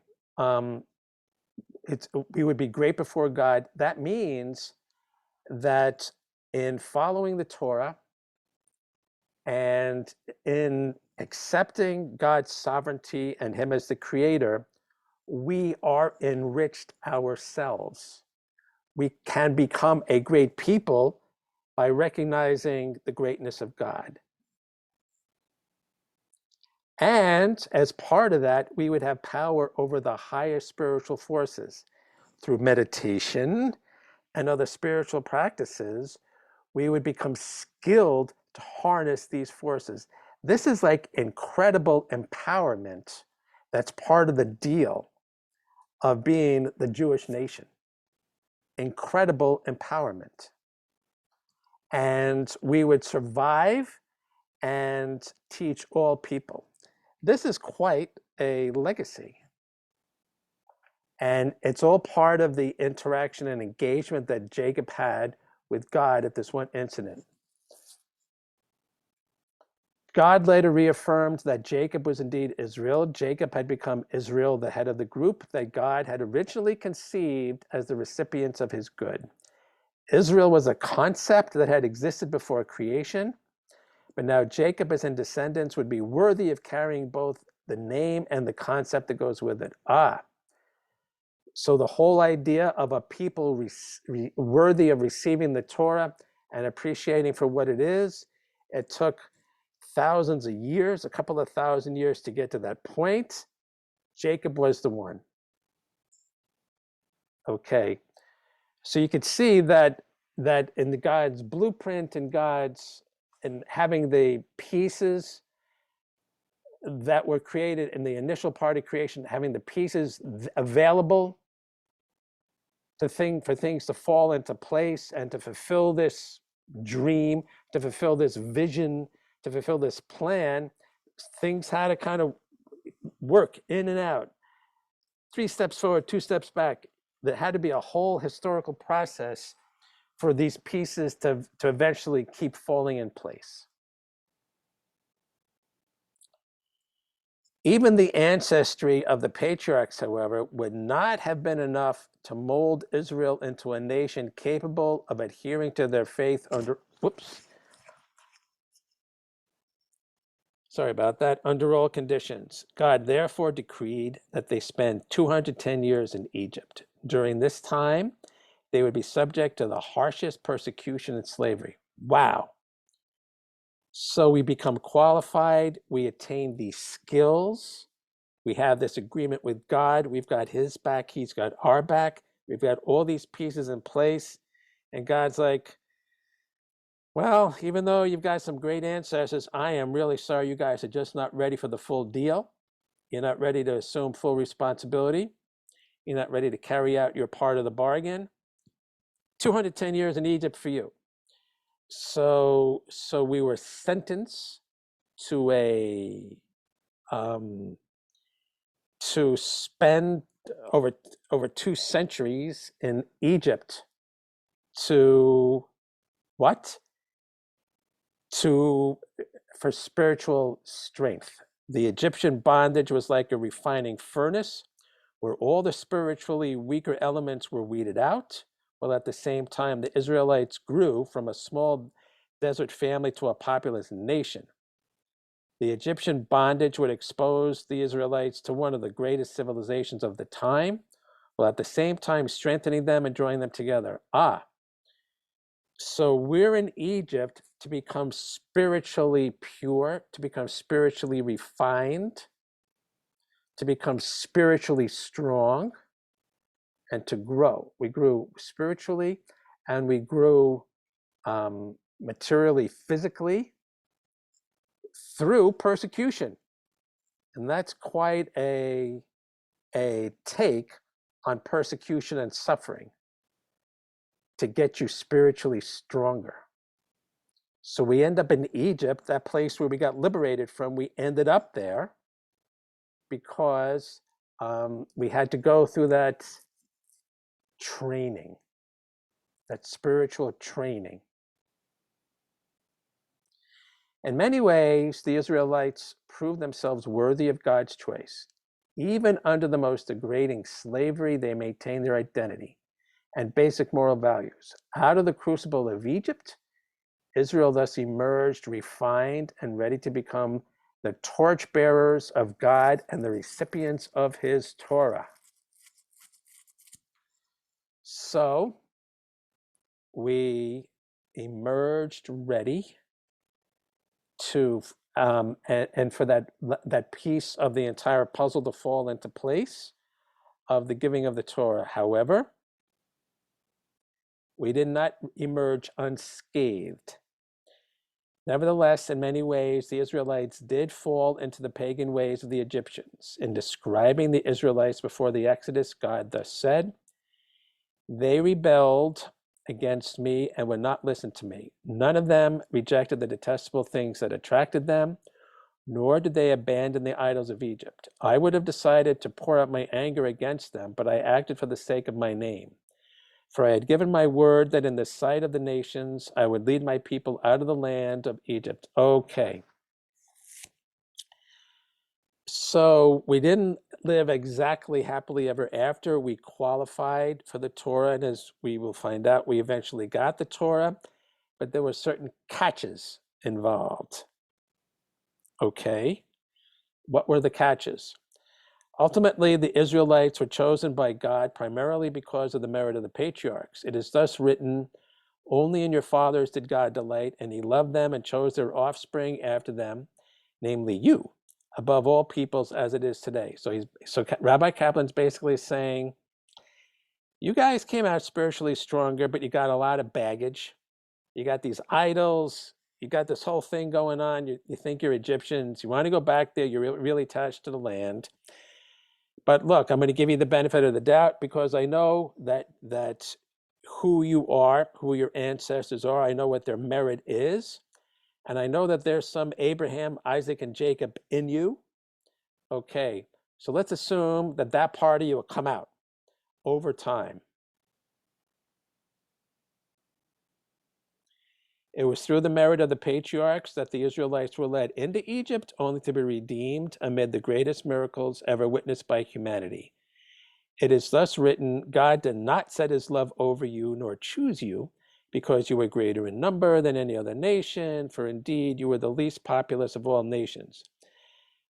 we would be great before God. That means that in following the Torah and in accepting God's sovereignty and Him as the creator, we are enriched ourselves. We can become a great people by recognizing the greatness of God. And as part of that, we would have power over the higher spiritual forces. Through meditation and other spiritual practices, we would become skilled to harness these forces. This is like incredible empowerment that's part of the deal of being the Jewish nation. Incredible empowerment. And we would survive and teach all people. This is quite a legacy. And it's all part of the interaction and engagement that Jacob had with God at this one incident. God later reaffirmed that Jacob was indeed Israel. Jacob had become Israel, the head of the group that God had originally conceived as the recipients of his good. Israel was a concept that had existed before creation, but now Jacob as his descendants would be worthy of carrying both the name and the concept that goes with it. So the whole idea of a people worthy of receiving the Torah and appreciating for what it is, it took thousands of years, a couple of thousand years to get to that point. Jacob was the one. Okay, so you could see that in the God's blueprint and having the pieces that were created in the initial part of creation, having the pieces available for things to fall into place and to fulfill this dream, to fulfill this vision, to fulfill this plan, things had to kind of work in and out. 3 steps forward, 2 steps back. There had to be a whole historical process for these pieces to eventually keep falling in place. Even the ancestry of the patriarchs, however, would not have been enough to mold Israel into a nation capable of adhering to their faith under all conditions. God therefore decreed that they spend 210 years in Egypt. During this time, they would be subject to the harshest persecution and slavery. Wow. So we become qualified, we attain these skills, we have this agreement with God, we've got his back, he's got our back, we've got all these pieces in place, and God's like, well, even though you've got some great ancestors, I am really sorry you guys are just not ready for the full deal. You're not ready to assume full responsibility. You're not ready to carry out your part of the bargain. 210 years in Egypt for you. So we were sentenced to to spend over 2 centuries in Egypt to what? For spiritual strength. The Egyptian bondage was like a refining furnace where all the spiritually weaker elements were weeded out, while at the same time the Israelites grew from a small desert family to a populous nation. The Egyptian bondage would expose the Israelites to one of the greatest civilizations of the time, while at the same time strengthening them and drawing them together. So we're in Egypt to become spiritually pure, to become spiritually refined, to become spiritually strong, and to grow. We grew spiritually and we grew materially, physically through persecution. And that's quite a take on persecution and suffering to get you spiritually stronger. So we end up in Egypt, that place where we got liberated from. We ended up there because we had to go through that training, that spiritual training. In many ways, the Israelites proved themselves worthy of God's choice. Even under the most degrading slavery, they maintained their identity and basic moral values. Out of the crucible of Egypt, Israel thus emerged refined and ready to become the torchbearers of God and the recipients of his Torah. So we emerged ready to and for that piece of the entire puzzle to fall into place of the giving of the Torah. However, we did not emerge unscathed. Nevertheless, in many ways, the Israelites did fall into the pagan ways of the Egyptians. In describing the Israelites before the Exodus, God thus said, "They rebelled against me and would not listen to me. None of them rejected the detestable things that attracted them, nor did they abandon the idols of Egypt. I would have decided to pour out my anger against them, but I acted for the sake of my name. For I had given my word that in the sight of the nations, I would lead my people out of the land of Egypt." Okay. So we didn't live exactly happily ever after. We qualified for the Torah, and as we will find out, we eventually got the Torah, but there were certain catches involved. Okay. What were the catches? Ultimately, the Israelites were chosen by God primarily because of the merit of the patriarchs. It is thus written, "Only in your fathers did God delight, and he loved them and chose their offspring after them, namely you, above all peoples as it is today." So Rabbi Kaplan's basically saying, you guys came out spiritually stronger, but you got a lot of baggage. You got these idols. You got this whole thing going on. You think you're Egyptians. You want to go back there. You're really attached to the land. But look, I'm going to give you the benefit of the doubt because I know that who you are, who your ancestors are. I know what their merit is. And I know that there's some Abraham, Isaac, and Jacob in you. Okay, so let's assume that that part of you will come out over time. It was through the merit of the patriarchs that the Israelites were led into Egypt, only to be redeemed amid the greatest miracles ever witnessed by humanity. It is thus written, "God did not set his love over you, nor choose you, because you were greater in number than any other nation, for indeed you were the least populous of all nations.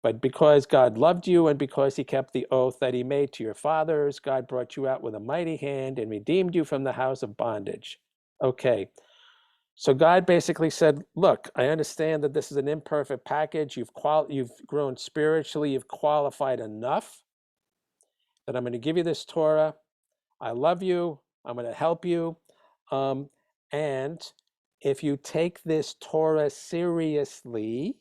But because God loved you and because he kept the oath that he made to your fathers, God brought you out with a mighty hand and redeemed you from the house of bondage." Okay, so God basically said, look, I understand that this is an imperfect package. You've grown spiritually. You've qualified enough that I'm going to give you this Torah. I love you. I'm going to help you. And if you take this Torah seriously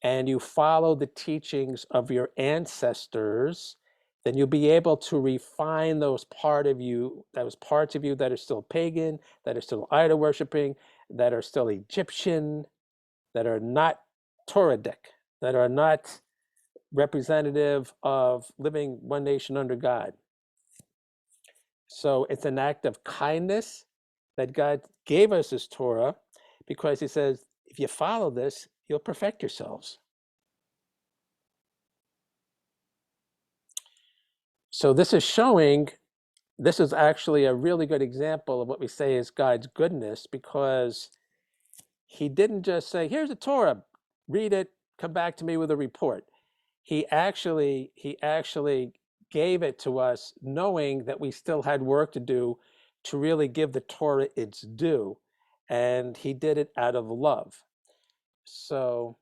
and you follow the teachings of your ancestors, then you'll be able to refine those parts of you that are still pagan, that are still idol worshiping, that are still Egyptian, that are not Torahic, that are not representative of living one nation under God. So it's an act of kindness that God gave us his Torah because he says, if you follow this, you'll perfect yourselves. So this is actually a really good example of what we say is God's goodness, because he didn't just say, here's a Torah, read it, come back to me with a report. He actually gave it to us knowing that we still had work to do to really give the Torah its due, and he did it out of love. So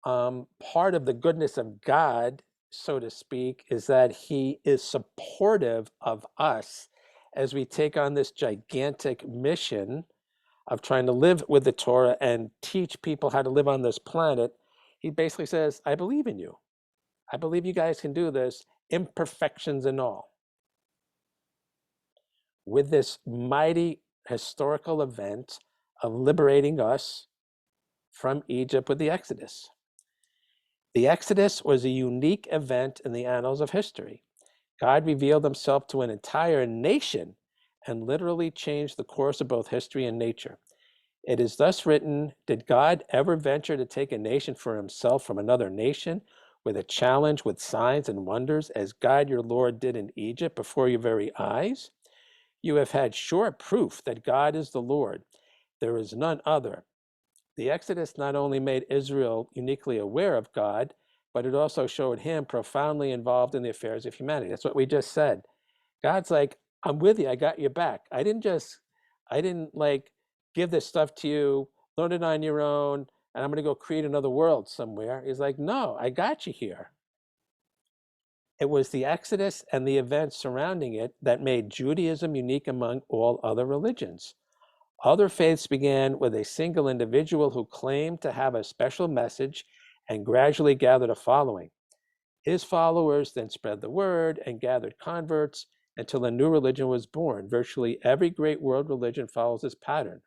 part of the goodness of God, so to speak, is that he is supportive of us as we take on this gigantic mission of trying to live with the Torah and teach people how to live on this planet. He basically says, I believe in you. I believe you guys can do this, imperfections and all. With this mighty historical event of liberating us from Egypt with the Exodus. The Exodus was a unique event in the annals of history. God revealed himself to an entire nation and literally changed the course of both history and nature. It is thus written, did God ever venture to take a nation for himself from another nation with a challenge with signs and wonders as God your Lord did in Egypt before your very eyes? You have had sure proof that God is the Lord. There is none other. The Exodus not only made Israel uniquely aware of God, but it also showed him profoundly involved in the affairs of humanity. That's what we just said. God's like, I'm with you. I got your back. I didn't like give this stuff to you, learn it on your own, and I'm going to go create another world somewhere. He's like, no, I got you here. It was the Exodus and the events surrounding it that made Judaism unique among all other religions. Other faiths began with a single individual who claimed to have a special message and gradually gathered a following. His followers then spread the word and gathered converts until a new religion was born. Virtually every great world religion follows this pattern.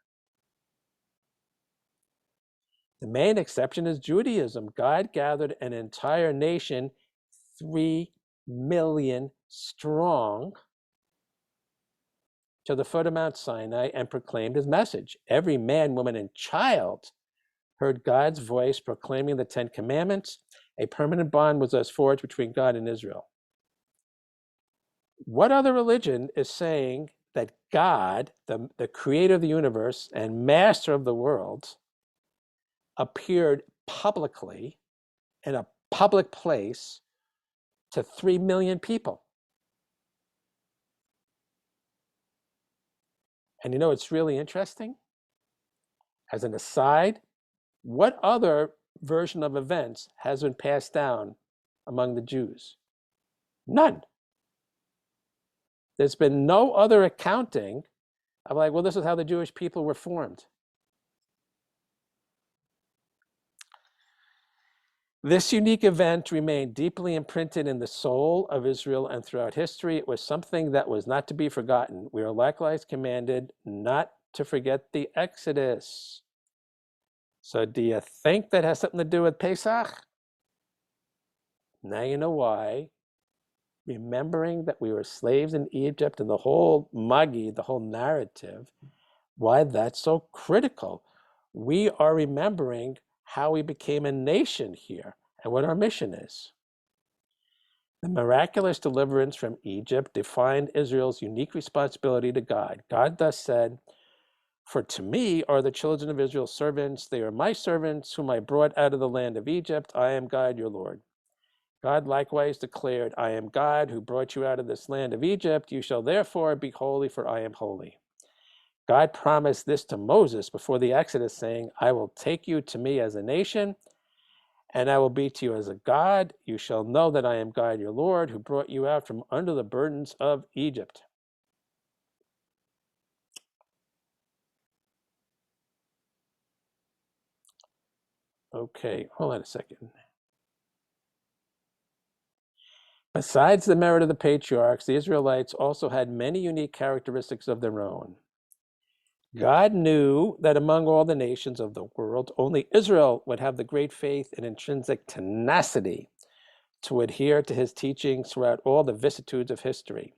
The main exception is Judaism. God gathered an entire nation, 3 million strong, to the foot of Mount Sinai and proclaimed his message. Every man, woman, and child heard God's voice proclaiming the 10 Commandments. A permanent bond was thus forged between God and Israel. What other religion is saying that God, the creator of the universe and master of the world, appeared publicly in a public place to 3 million people? And you know, it's really interesting. As an aside, what other version of events has been passed down among the Jews? None. There's been no other accounting of like, well, this is how the Jewish people were formed. This unique event remained deeply imprinted in the soul of Israel and throughout history. It was something that was not to be forgotten. We are likewise commanded not to forget the Exodus. So do you think that has something to do with Pesach? Now you know why. Remembering that we were slaves in Egypt and the whole Magi, the whole narrative, why that's so critical. We are remembering how we became a nation here and what our mission is. The miraculous deliverance from Egypt defined Israel's unique responsibility to God. God thus said, for to me are the children of Israel servants. They are my servants whom I brought out of the land of Egypt. I am God, your Lord. God likewise declared, I am God who brought you out of this land of Egypt. You shall therefore be holy, for I am holy. God promised this to Moses before the Exodus, saying, I will take you to me as a nation, and I will be to you as a God. You shall know that I am God, your Lord, who brought you out from under the burdens of Egypt. Okay, hold on a second. Besides the merit of the patriarchs, the Israelites also had many unique characteristics of their own. God knew that among all the nations of the world, only Israel would have the great faith and intrinsic tenacity to adhere to his teachings throughout all the vicissitudes of history.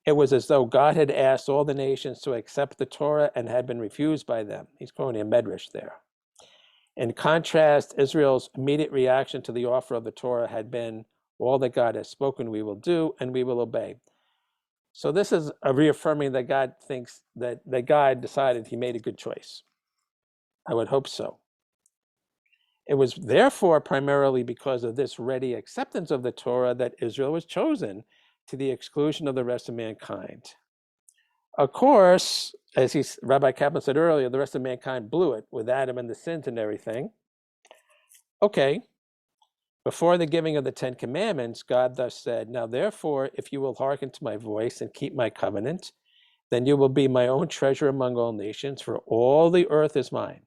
It was as though God had asked all the nations to accept the Torah and had been refused by them. He's quoting a Medrash there. In contrast, Israel's immediate reaction to the offer of the Torah had been, all that God has spoken we will do and we will obey. So this is a reaffirming that God thinks that God decided he made a good choice. I would hope so. It was therefore primarily because of this ready acceptance of the Torah that Israel was chosen to the exclusion of the rest of mankind. Of course, as Rabbi Kaplan said earlier, the rest of mankind blew it with Adam and the sins and everything. Okay, before the giving of the Ten Commandments, God thus said, "Now therefore, if you will hearken to my voice and keep my covenant, then you will be my own treasure among all nations, for all the earth is mine.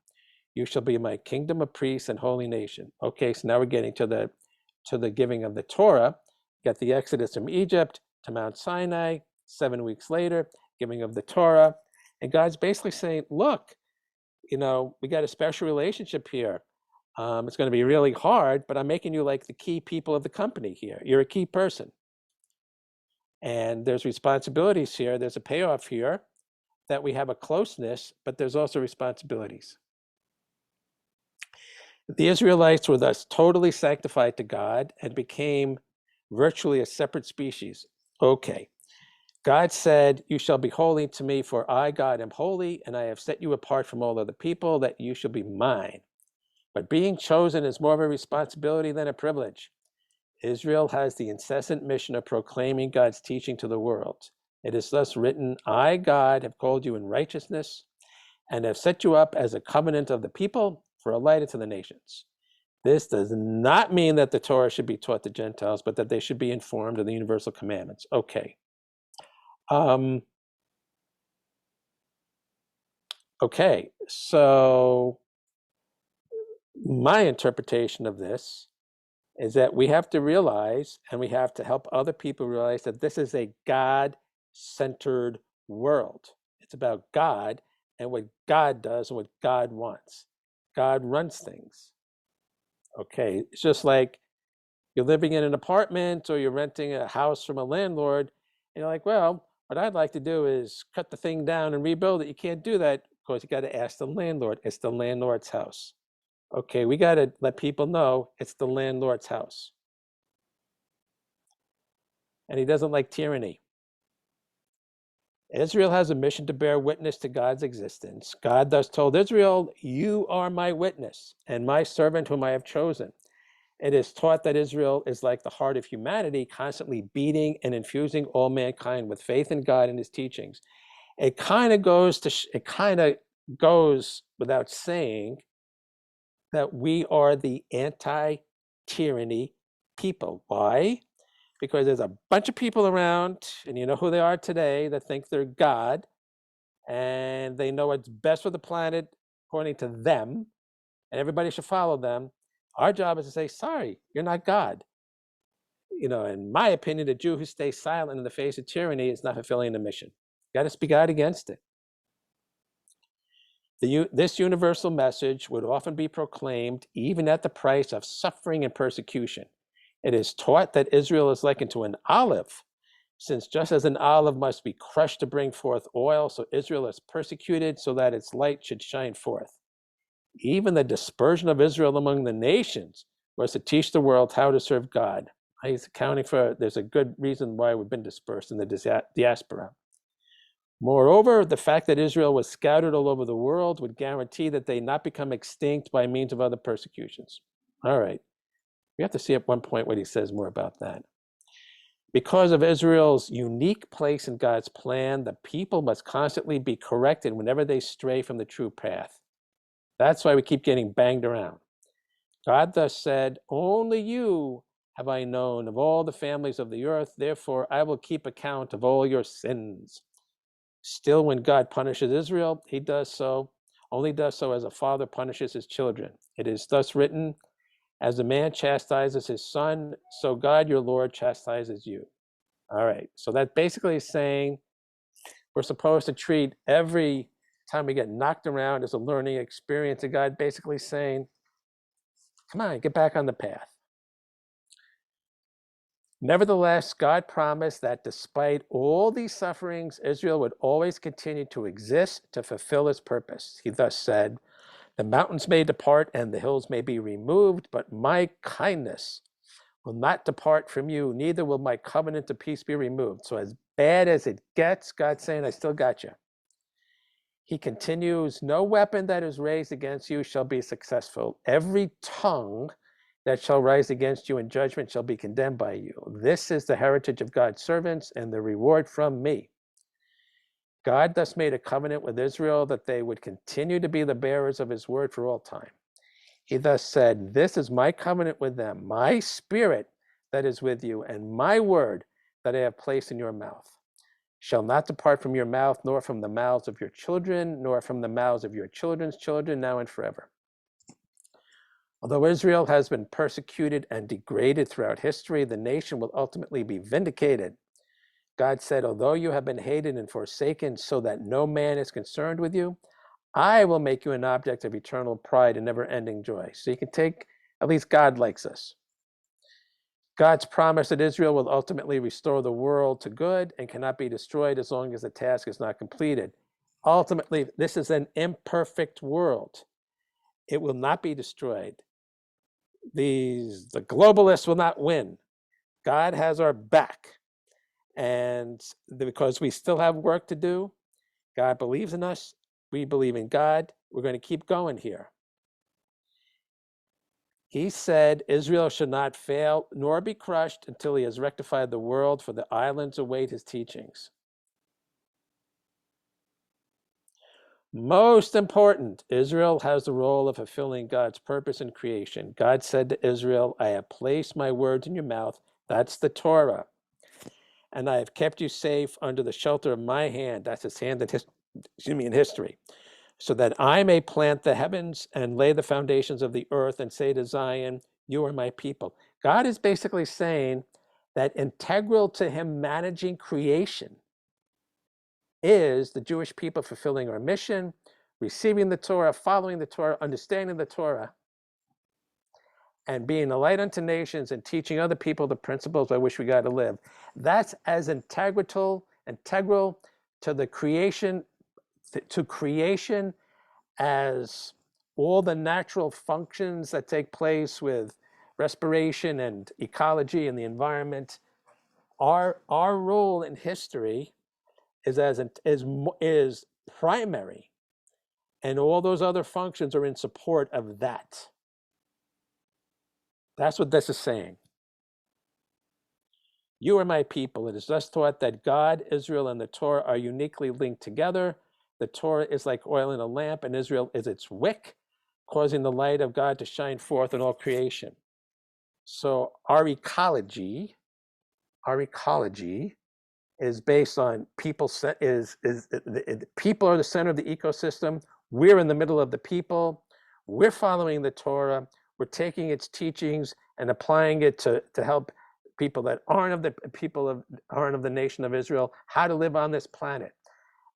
You shall be my kingdom of priests and holy nation." Okay, so now we're getting to the giving of the Torah. Got the Exodus from Egypt to Mount Sinai, 7 weeks later, giving of the Torah. And God's basically saying, look, we got a special relationship here. It's going to be really hard, but I'm making you like the key people of the company here. You're a key person. And there's responsibilities here. There's a payoff here that we have a closeness, but there's also responsibilities. The Israelites were thus totally sanctified to God and became virtually a separate species. Okay. God said, "You shall be holy to me, for I, God, am holy, and I have set you apart from all other people, that you shall be mine." But being chosen is more of a responsibility than a privilege. Israel has the incessant mission of proclaiming God's teaching to the world. It is thus written, "I, God, have called you in righteousness, and have set you up as a covenant of the people for a light unto the nations." This does not mean that the Torah should be taught to Gentiles, but that they should be informed of the universal commandments. Okay. Okay, so my interpretation of this is that we have to realize, and we have to help other people realize, that this is a God-centered world. It's about God and what God does and what God wants. God runs things. Okay, it's just like you're living in an apartment or you're renting a house from a landlord, and you're like, well, what I'd like to do is cut the thing down and rebuild it. You can't do that because you got to ask the landlord. It's the landlord's house. Okay, we got to let people know it's the landlord's house. And he doesn't like tyranny. Israel has a mission to bear witness to God's existence. God thus told Israel, "You are my witness and my servant whom I have chosen." It is taught that Israel is like the heart of humanity, constantly beating and infusing all mankind with faith in God and his teachings. It kind of goes without saying that we are the anti-tyranny people. Why? Because there's a bunch of people around, and you know who they are today, that think they're God, and they know what's best for the planet according to them, and everybody should follow them. Our job is to say, sorry, you're not God. In my opinion, the Jew who stays silent in the face of tyranny is not fulfilling the mission. You got to speak out against it. This universal message would often be proclaimed even at the price of suffering and persecution. It is taught that Israel is likened to an olive, since just as an olive must be crushed to bring forth oil, so Israel is persecuted so that its light should shine forth. Even the dispersion of Israel among the nations was to teach the world how to serve God. There's a good reason why we've been dispersed in the diaspora. Moreover, the fact that Israel was scattered all over the world would guarantee that they not become extinct by means of other persecutions. All right. We have to see at one point what he says more about that. Because of Israel's unique place in God's plan, the people must constantly be corrected whenever they stray from the true path. That's why we keep getting banged around. God thus said, "Only you have I known of all the families of the earth, therefore I will keep account of all your sins." Still, when God punishes Israel, he only does so as a father punishes his children. It is thus written, "As a man chastises his son, so God your Lord chastises you." All right, so that basically is saying we're supposed to treat every time we get knocked around as a learning experience, and God basically saying, come on, get back on the path. Nevertheless, God promised that despite all these sufferings, Israel would always continue to exist to fulfill his purpose. He thus said, "The mountains may depart and the hills may be removed, but my kindness will not depart from you, neither will my covenant of peace be removed." So as bad as it gets, God's saying, I still got you. He continues, "No weapon that is raised against you shall be successful. Every tongue that shall rise against you in judgment shall be condemned by you. This is the heritage of God's servants and the reward from me." God thus made a covenant with Israel that they would continue to be the bearers of his word for all time. He thus said, "This is my covenant with them, my spirit that is with you, and my word that I have placed in your mouth shall not depart from your mouth, nor from the mouths of your children, nor from the mouths of your children's children, now and forever." Although Israel has been persecuted and degraded throughout history, the nation will ultimately be vindicated. God said, "Although you have been hated and forsaken, so that no man is concerned with you, I will make you an object of eternal pride and never-ending joy." So you can take, at least God likes us. God's promise that Israel will ultimately restore the world to good and cannot be destroyed as long as the task is not completed. Ultimately, this is an imperfect world. It will not be destroyed. The globalists will not win. God has our back. And because we still have work to do, God believes in us. We believe in God. We're going to keep going here. He said Israel should not fail nor be crushed until he has rectified the world, for the islands await his teachings. Most important, Israel has the role of fulfilling God's purpose in creation. God said to Israel, "I have placed my words in your mouth." That's the Torah. "And I have kept you safe under the shelter of my hand." That's his hand in history. "So that I may plant the heavens and lay the foundations of the earth and say to Zion, you are my people." God is basically saying that integral to him managing creation is the Jewish people fulfilling our mission, receiving the Torah, following the Torah, understanding the Torah, and being a light unto nations and teaching other people the principles by which we got to live. That's as integral to the creation, as all the natural functions that take place with respiration and ecology and the environment. Our role in history is primary, and all those other functions are in support of that. That's what this is saying. "You are my people." It is thus taught that God, Israel, and the Torah are uniquely linked together. The Torah is like oil in a lamp, and Israel is its wick, causing the light of God to shine forth in all creation. So our ecology is based on people. People are the center of the ecosystem. We're in the middle of the people. We're following the Torah. We're taking its teachings and applying it to help people that aren't of the nation of Israel how to live on this planet.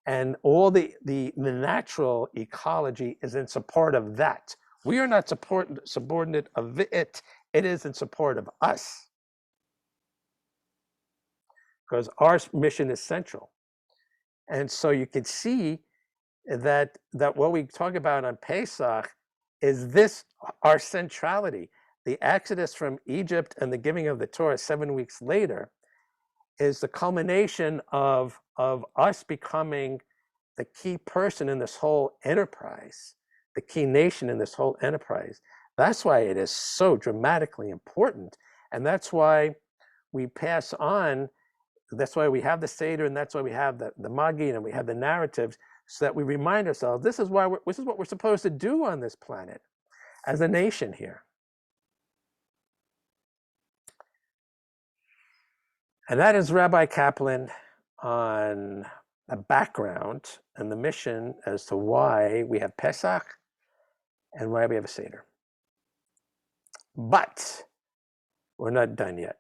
And all the natural ecology is in support of that. We are not subordinate of it. It is in support of us, because our mission is central. And so you can see that what we talk about on Pesach is this, our centrality. The exodus from Egypt and the giving of the Torah 7 weeks later is the culmination of us becoming the key person in this whole enterprise, the key nation in this whole enterprise. That's why it is so dramatically important. And that's why we pass on, that's why we have the Seder, and that's why we have the Magid, and we have the narratives, so that we remind ourselves this is what we're supposed to do on this planet as a nation here. And that is Rabbi Kaplan on the background and the mission as to why we have Pesach and why we have a Seder. But we're not done yet.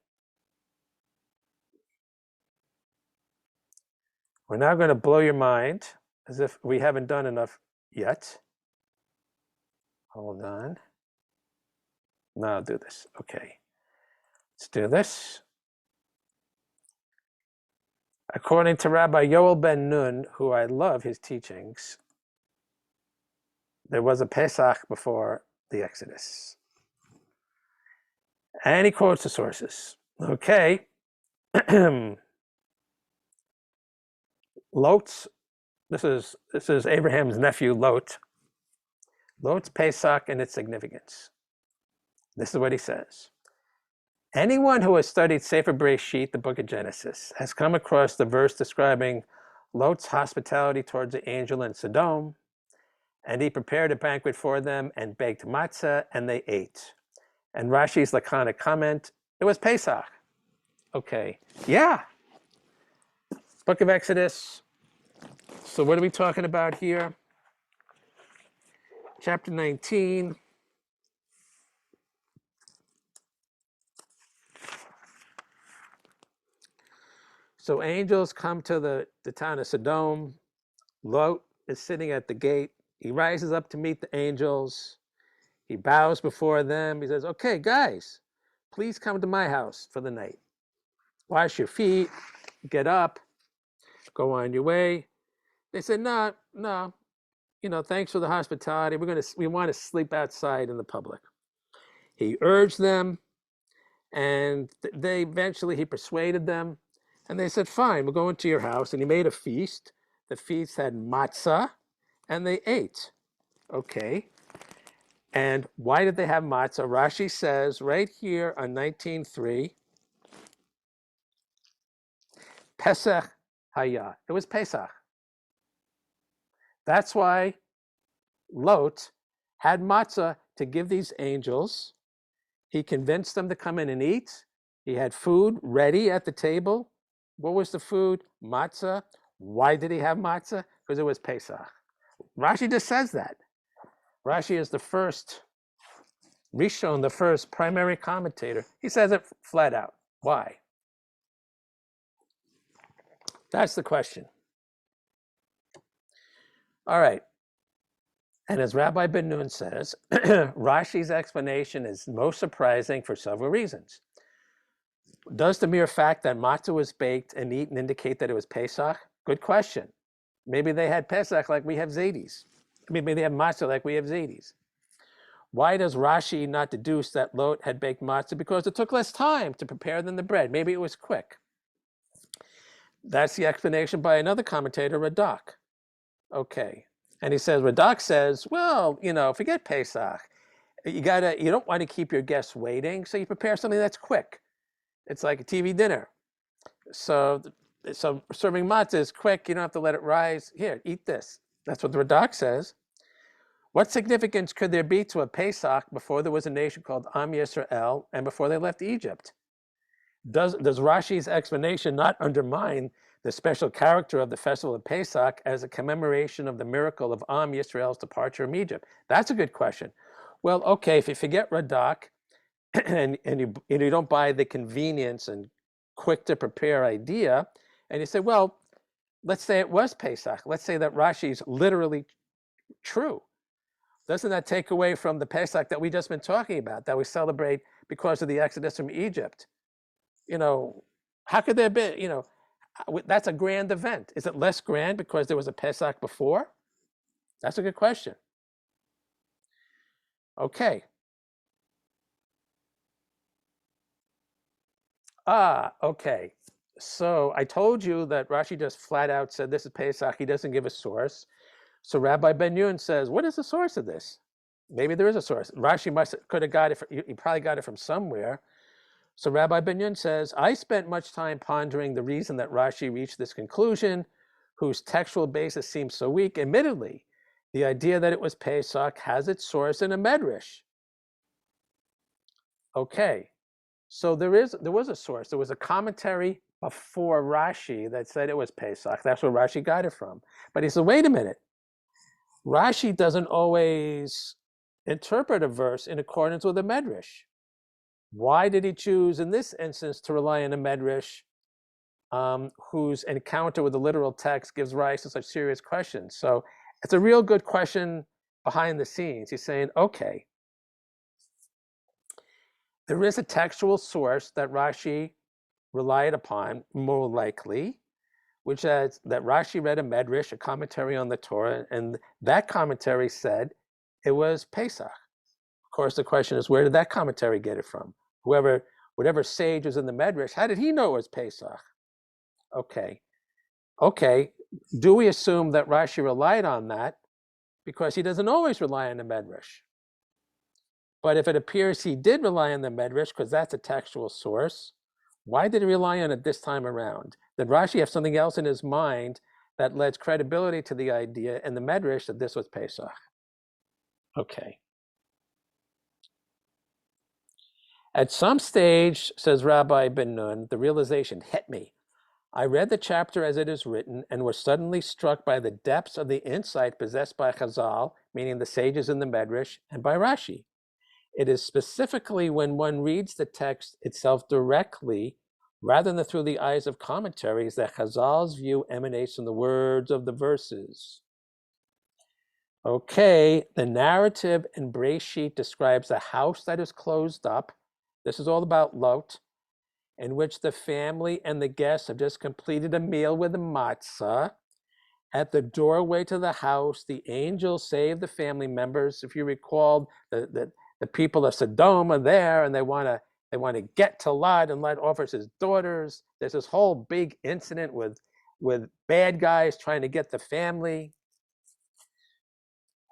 We're now going to blow your mind as if we haven't done enough yet. Hold on. Now I'll do this. Okay. Let's do this. According to Rabbi Yoel Ben Nun, who I love his teachings, there was a Pesach before the Exodus. And he quotes the sources. Okay. Lot's, this is Abraham's nephew, Lot. Lot's Pesach and its significance. This is what he says. Anyone who has studied Sefer Bereshit, the book of Genesis, has come across the verse describing Lot's hospitality towards the angel in Sodom, and he prepared a banquet for them and baked matzah, and they ate. And Rashi's laconic comment, it was Pesach. Okay, yeah. Book of Exodus. So what are we talking about here? Chapter 19. So angels come to the town of Sodom. Lot is sitting at the gate. He rises up to meet the angels. He bows before them. He says, okay, guys, please come to my house for the night. Wash your feet, get up, go on your way. They said, no, thanks for the hospitality. We want to sleep outside in the public. He urged them, and he persuaded them, and they said, fine, we're going to your house. And he made a feast. The feast had matzah, and they ate. Okay. And why did they have matzah? Rashi says right here on 19:3, Pesach Haya. It was Pesach. That's why Lot had matzah to give these angels. He convinced them to come in and eat. He had food ready at the table. What was the food? Matzah. Why did he have matzah? Because it was Pesach. Rashi just says that. Rashi is the first Rishon, the first primary commentator. He says it flat out. Why? That's the question. All right. And as Rabbi Ben Nun says, Rashi's explanation is most surprising for several reasons. Does the mere fact that matzah was baked and eaten indicate that it was Pesach? Good question. Maybe they had Pesach like we have Zaydes. Maybe they have matzah like we have Zaydes. Why does Rashi not deduce that Lot had baked matzah? Because it took less time to prepare than the bread. Maybe it was quick. That's the explanation by another commentator, Radak. Okay. And he says, Radak says, well, forget Pesach. You don't want to keep your guests waiting, so you prepare something that's quick. It's like a TV dinner. So serving matzah is quick. You don't have to let it rise. Here, eat this. That's what the Radak says. What significance could there be to a Pesach before there was a nation called Am Yisrael and before they left Egypt? Does Rashi's explanation not undermine the special character of the festival of Pesach as a commemoration of the miracle of Am Yisrael's departure from Egypt? That's a good question. Well, okay, if you forget Radak and you don't buy the convenience and quick to prepare idea, and you say, well, let's say it was Pesach. Let's say that Rashi's literally true. Doesn't that take away from the Pesach that we just been talking about, that we celebrate because of the Exodus from Egypt? How could there be, that's a grand event. Is it less grand because there was a Pesach before? That's a good question. Okay. Okay. So I told you that Rashi just flat out said this is Pesach. He doesn't give a source. So Rabbi Ben Yun says, what is the source of this? Maybe there is a source. Rashi could have got it. He probably got it from somewhere. So Rabbi Ben Yun says, I spent much time pondering the reason that Rashi reached this conclusion, whose textual basis seems so weak. Admittedly, the idea that it was Pesach has its source in a medrash. Okay, so there was a source. There was a commentary before Rashi that said it was Pesach. That's where Rashi got it from. But he said, wait a minute. Rashi doesn't always interpret a verse in accordance with a medrash. Why did he choose in this instance to rely on a medrash whose encounter with the literal text gives rise to such serious questions? So it's a real good question behind the scenes. He's saying, okay, there is a textual source that Rashi relied upon, more likely, which is that Rashi read a medrash, a commentary on the Torah, and that commentary said it was Pesach. Of course, the question is, where did that commentary get it from? Whatever sage was in the medrash, how did he know it was Pesach? Okay. Do we assume that Rashi relied on that because he doesn't always rely on the medrash? But if it appears he did rely on the medrash because that's a textual source, why did he rely on it this time around? Did Rashi have something else in his mind that lends credibility to the idea in the Medrash that this was Pesach. Okay. At some stage, says Rabbi Ben Nun, the realization hit me. I read the chapter as it is written and was suddenly struck by the depths of the insight possessed by Chazal, meaning the sages in the Medrash, and by Rashi. It is specifically when one reads the text itself directly, rather than through the eyes of commentaries, that Chazal's view emanates from the words of the verses. Okay, the narrative in Breshit describes a house that is closed up. This is all about Lot, in which the family and the guests have just completed a meal with matzah. At the doorway to the house, the angels save the family members. If you recall, the people of Sodom are there, and they want to get to Lot, and Lot offers his daughters. There's this whole big incident with bad guys trying to get the family,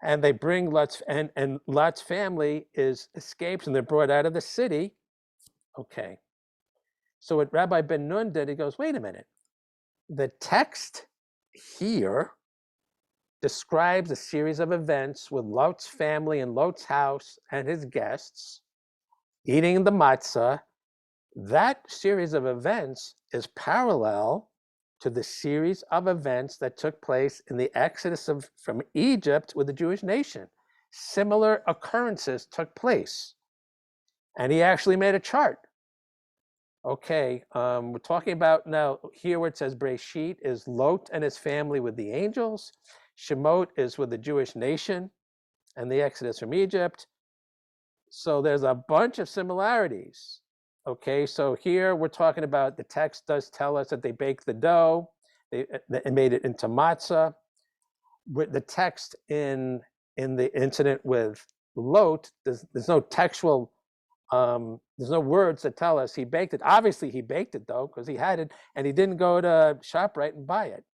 and they bring Lot's and Lot's family escapes, and they're brought out of the city. Okay. So what Rabbi Ben Nun did, he goes, wait a minute. The text here describes a series of events with Lot's family in Lot's house and his guests eating the matzah. That series of events is parallel to the series of events that took place in the exodus from Egypt with the Jewish nation. Similar occurrences took place. And he actually made a chart. Okay, we're talking about now here where it says Breshit is Lot and his family with the angels. Shemot is with the Jewish nation and the exodus from Egypt. So there's a bunch of similarities. Okay, so here we're talking about the text does tell us that they baked the dough, they made it into matzah. With the text in the incident with Lot, there's no textual there's no words that tell us he baked it. Obviously, he baked it, though, because he had it, and he didn't go to ShopRite and buy it.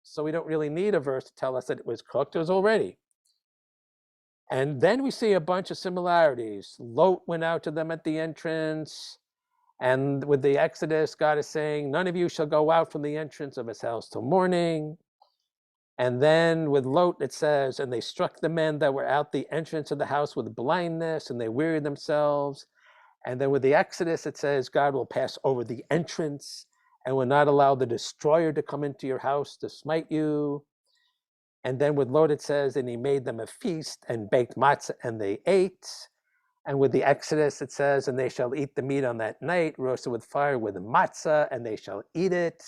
So we don't really need a verse to tell us that it was cooked. It was already. And then we see a bunch of similarities. Lot went out to them at the entrance, and with the Exodus, God is saying, none of you shall go out from the entrance of his house till morning. And then with Lot, it says, and they struck the men that were out the entrance of the house with blindness, and they wearied themselves. And then with the Exodus, it says God will pass over the entrance and will not allow the destroyer to come into your house to smite you. And then with Lot, it says, and he made them a feast and baked matzah, and they ate. And with the Exodus, it says, and they shall eat the meat on that night, roasted with fire with matzah, and they shall eat it.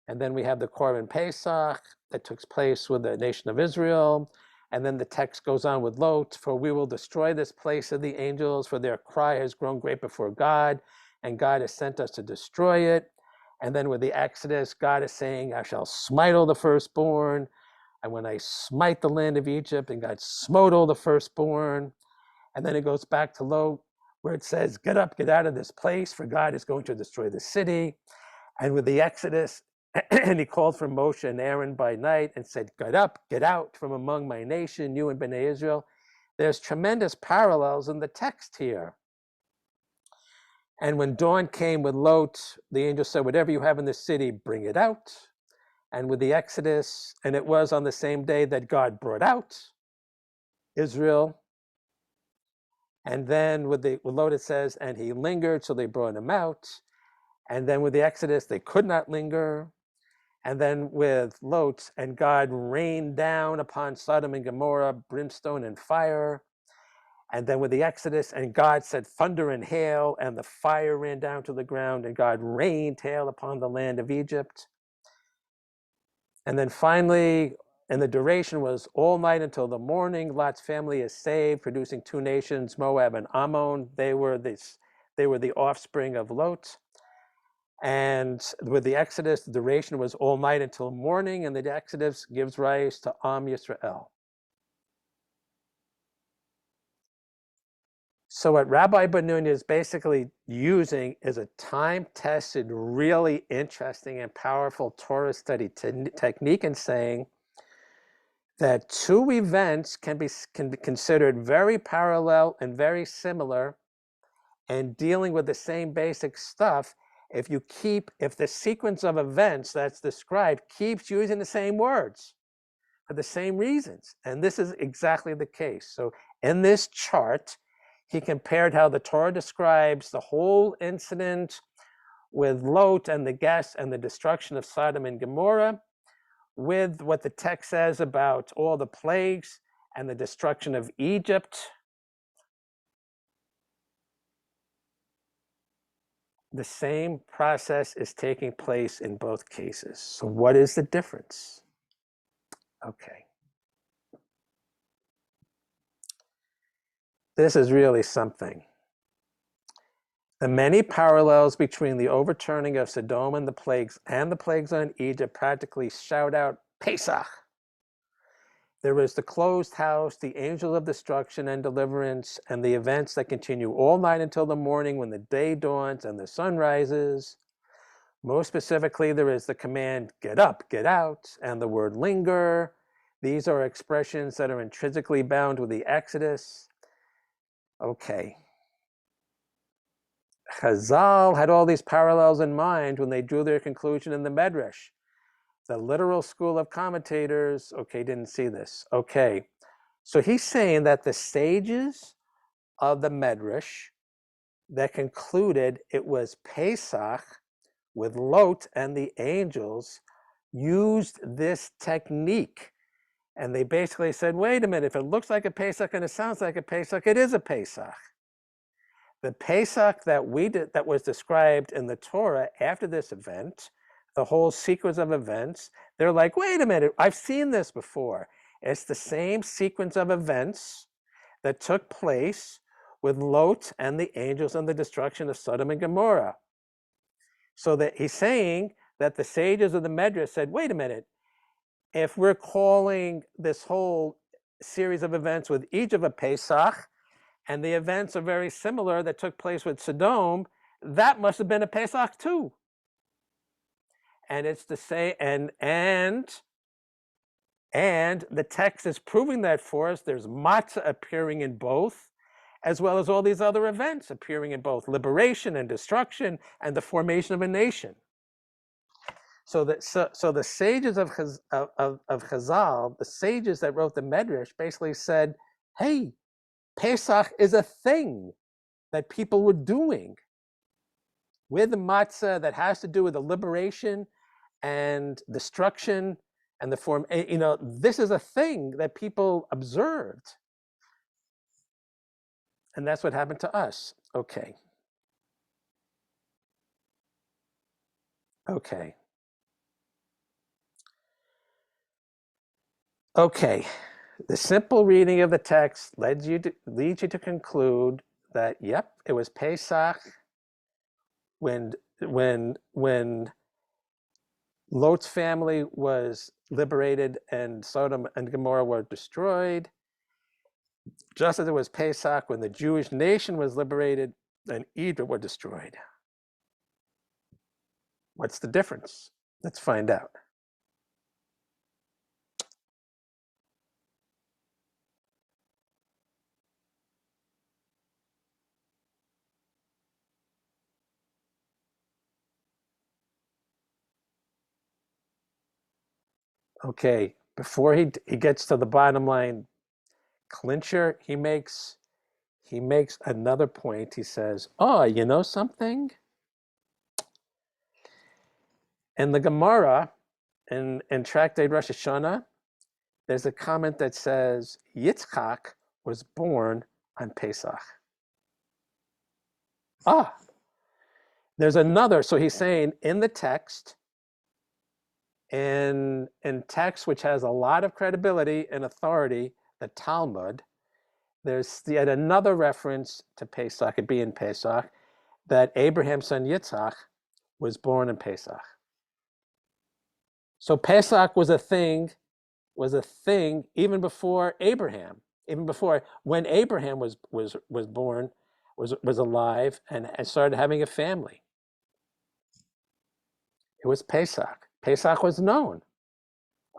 And then we have the Korban Pesach that took place with the nation of Israel. And then the text goes on with Lot, for we will destroy this place of the angels, for their cry has grown great before God, and God has sent us to destroy it. And then with the Exodus, God is saying, I shall smite all the firstborn. And when I smite the land of Egypt, and God smote all the firstborn. And then it goes back to Lot, where it says, get up, get out of this place, for God is going to destroy the city. And with the Exodus, and he called for Moshe and Aaron by night and said, get up, get out from among my nation, you and Bnei Israel. There's tremendous parallels in the text here. And when dawn came with Lot, the angel said, whatever you have in the city, bring it out. And with the Exodus, and it was on the same day that God brought out Israel. And then with Lot, it says, and he lingered, so they brought him out. And then with the Exodus, they could not linger. And then with Lot, and God rained down upon Sodom and Gomorrah brimstone and fire. And then with the Exodus, and God said thunder and hail, and the fire ran down to the ground, and God rained hail upon the land of Egypt. And then finally, and the duration was all night until the morning. Lot's family is saved, producing two nations, Moab and Ammon. They were the offspring of Lot. And with the Exodus, the duration was all night until morning, and the Exodus gives rise to Am Yisrael. So what Rabbi Ben Nun is basically using is a time-tested, really interesting and powerful Torah study technique in saying that two events can be considered very parallel and very similar and dealing with the same basic stuff, if the sequence of events that's described keeps using the same words for the same reasons. And this is exactly the case. So in this chart, he compared how the Torah describes the whole incident with Lot and the guests and the destruction of Sodom and Gomorrah with what the text says about all the plagues and the destruction of Egypt. The same process is taking place in both cases. So what is the difference? Okay. This is really something. The many parallels between the overturning of Sodom and the plagues on Egypt practically shout out Pesach. There is the closed house, the angels of destruction and deliverance, and the events that continue all night until the morning when the day dawns and the sun rises. Most specifically, there is the command, get up, get out, and the word linger. These are expressions that are intrinsically bound with the Exodus. Okay. Chazal had all these parallels in mind when they drew their conclusion in the Medrash. The literal school of commentators, okay, didn't see this. Okay, so he's saying that the sages of the Medrash that concluded it was Pesach with Lot and the angels used this technique. And they basically said, wait a minute, if it looks like a Pesach and it sounds like a Pesach, it is a Pesach. The Pesach that was described in the Torah after this event, the whole sequence of events, they're like, wait a minute, I've seen this before. It's the same sequence of events that took place with Lot and the angels and the destruction of Sodom and Gomorrah. So that he's saying that the sages of the Medrash said, wait a minute, if we're calling this whole series of events with Egypt a Pesach, and the events are very similar that took place with Sodom, that must have been a Pesach too. And it's to say, and the text is proving that for us. There's matzah appearing in both, as well as all these other events appearing in both, liberation and destruction and the formation of a nation. So the sages of Chazal, the sages that wrote the Medrash, basically said, hey, Pesach is a thing that people were doing with the matzah that has to do with the liberation and destruction and the form. This is a thing that people observed. And that's what happened to us. Okay. Okay. Okay. The simple reading of the text leads you to conclude that, yep, it was Pesach when Lot's family was liberated and Sodom and Gomorrah were destroyed, just as it was Pesach when the Jewish nation was liberated and Egypt were destroyed. What's the difference? Let's find out. Okay, before he gets to the bottom line clincher, he makes another point. He says, oh, you know something? In the Gemara, in Tractate Rosh Hashanah, there's a comment that says Yitzchak was born on Pesach. There's another. So he's saying in the text, in text which has a lot of credibility and authority, the Talmud, there's yet another reference to Pesach, it being Pesach, that Abraham's son Yitzchak was born in Pesach. So Pesach was a thing even before Abraham, even before when Abraham was born, was alive and started having a family. It was Pesach. Pesach was known.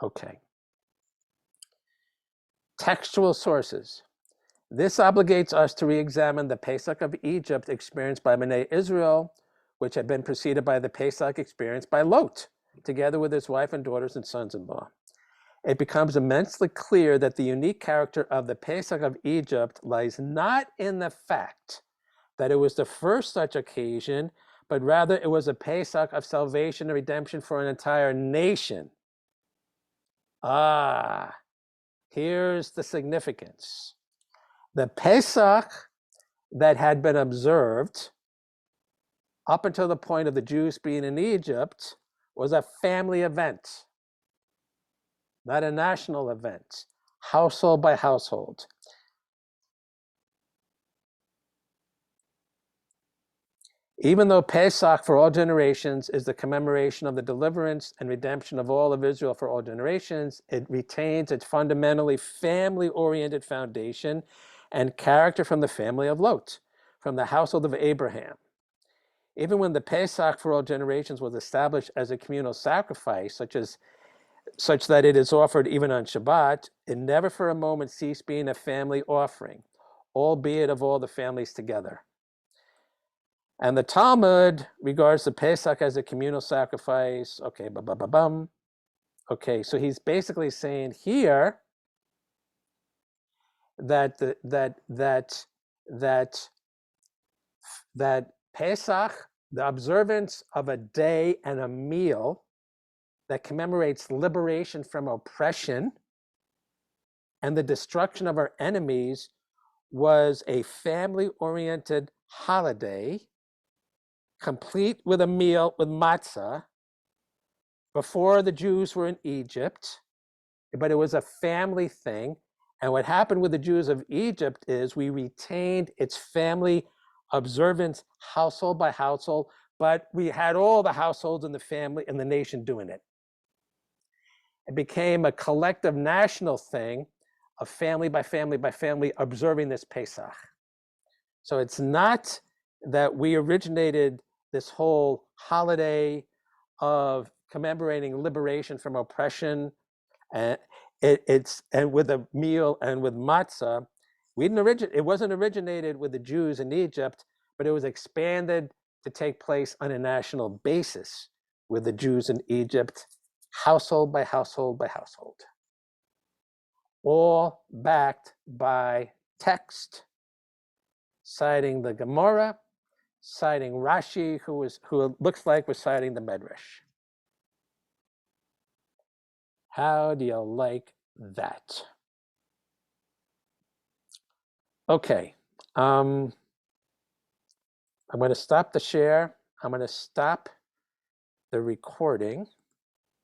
Okay. Textual sources. This obligates us to re-examine the Pesach of Egypt experienced by Bnei Israel, which had been preceded by the Pesach experience by Lot, together with his wife and daughters and sons-in-law. It becomes immensely clear that the unique character of the Pesach of Egypt lies not in the fact that it was the first such occasion, but rather it was a Pesach of salvation and redemption for an entire nation. Here's the significance. The Pesach that had been observed up until the point of the Jews being in Egypt was a family event, not a national event, household by household. Even though Pesach for all generations is the commemoration of the deliverance and redemption of all of Israel for all generations, it retains its fundamentally family-oriented foundation and character from the family of Lot, from the household of Abraham. Even when the Pesach for all generations was established as a communal sacrifice, such that it is offered even on Shabbat, it never for a moment ceased being a family offering, albeit of all the families together. And the Talmud regards the Pesach as a communal sacrifice. Okay, Okay, so he's basically saying here that that Pesach, the observance of a day and a meal that commemorates liberation from oppression and the destruction of our enemies, was a family-oriented holiday, complete with a meal with matzah, before the Jews were in Egypt, but it was a family thing. And what happened with the Jews of Egypt is we retained its family observance household by household, but we had all the households in the family and the nation doing it. It became a collective national thing of family by family by family observing this Pesach. So it's not that we originated this whole holiday of commemorating liberation from oppression, and and with a meal and with matzah. It wasn't originated with the Jews in Egypt, but it was expanded to take place on a national basis with the Jews in Egypt, household by household by household, all backed by text, citing the Gemara, citing Rashi, who it looks like was citing the Medrash. How do you like that? Okay, I'm going to stop the share. I'm going to stop the recording.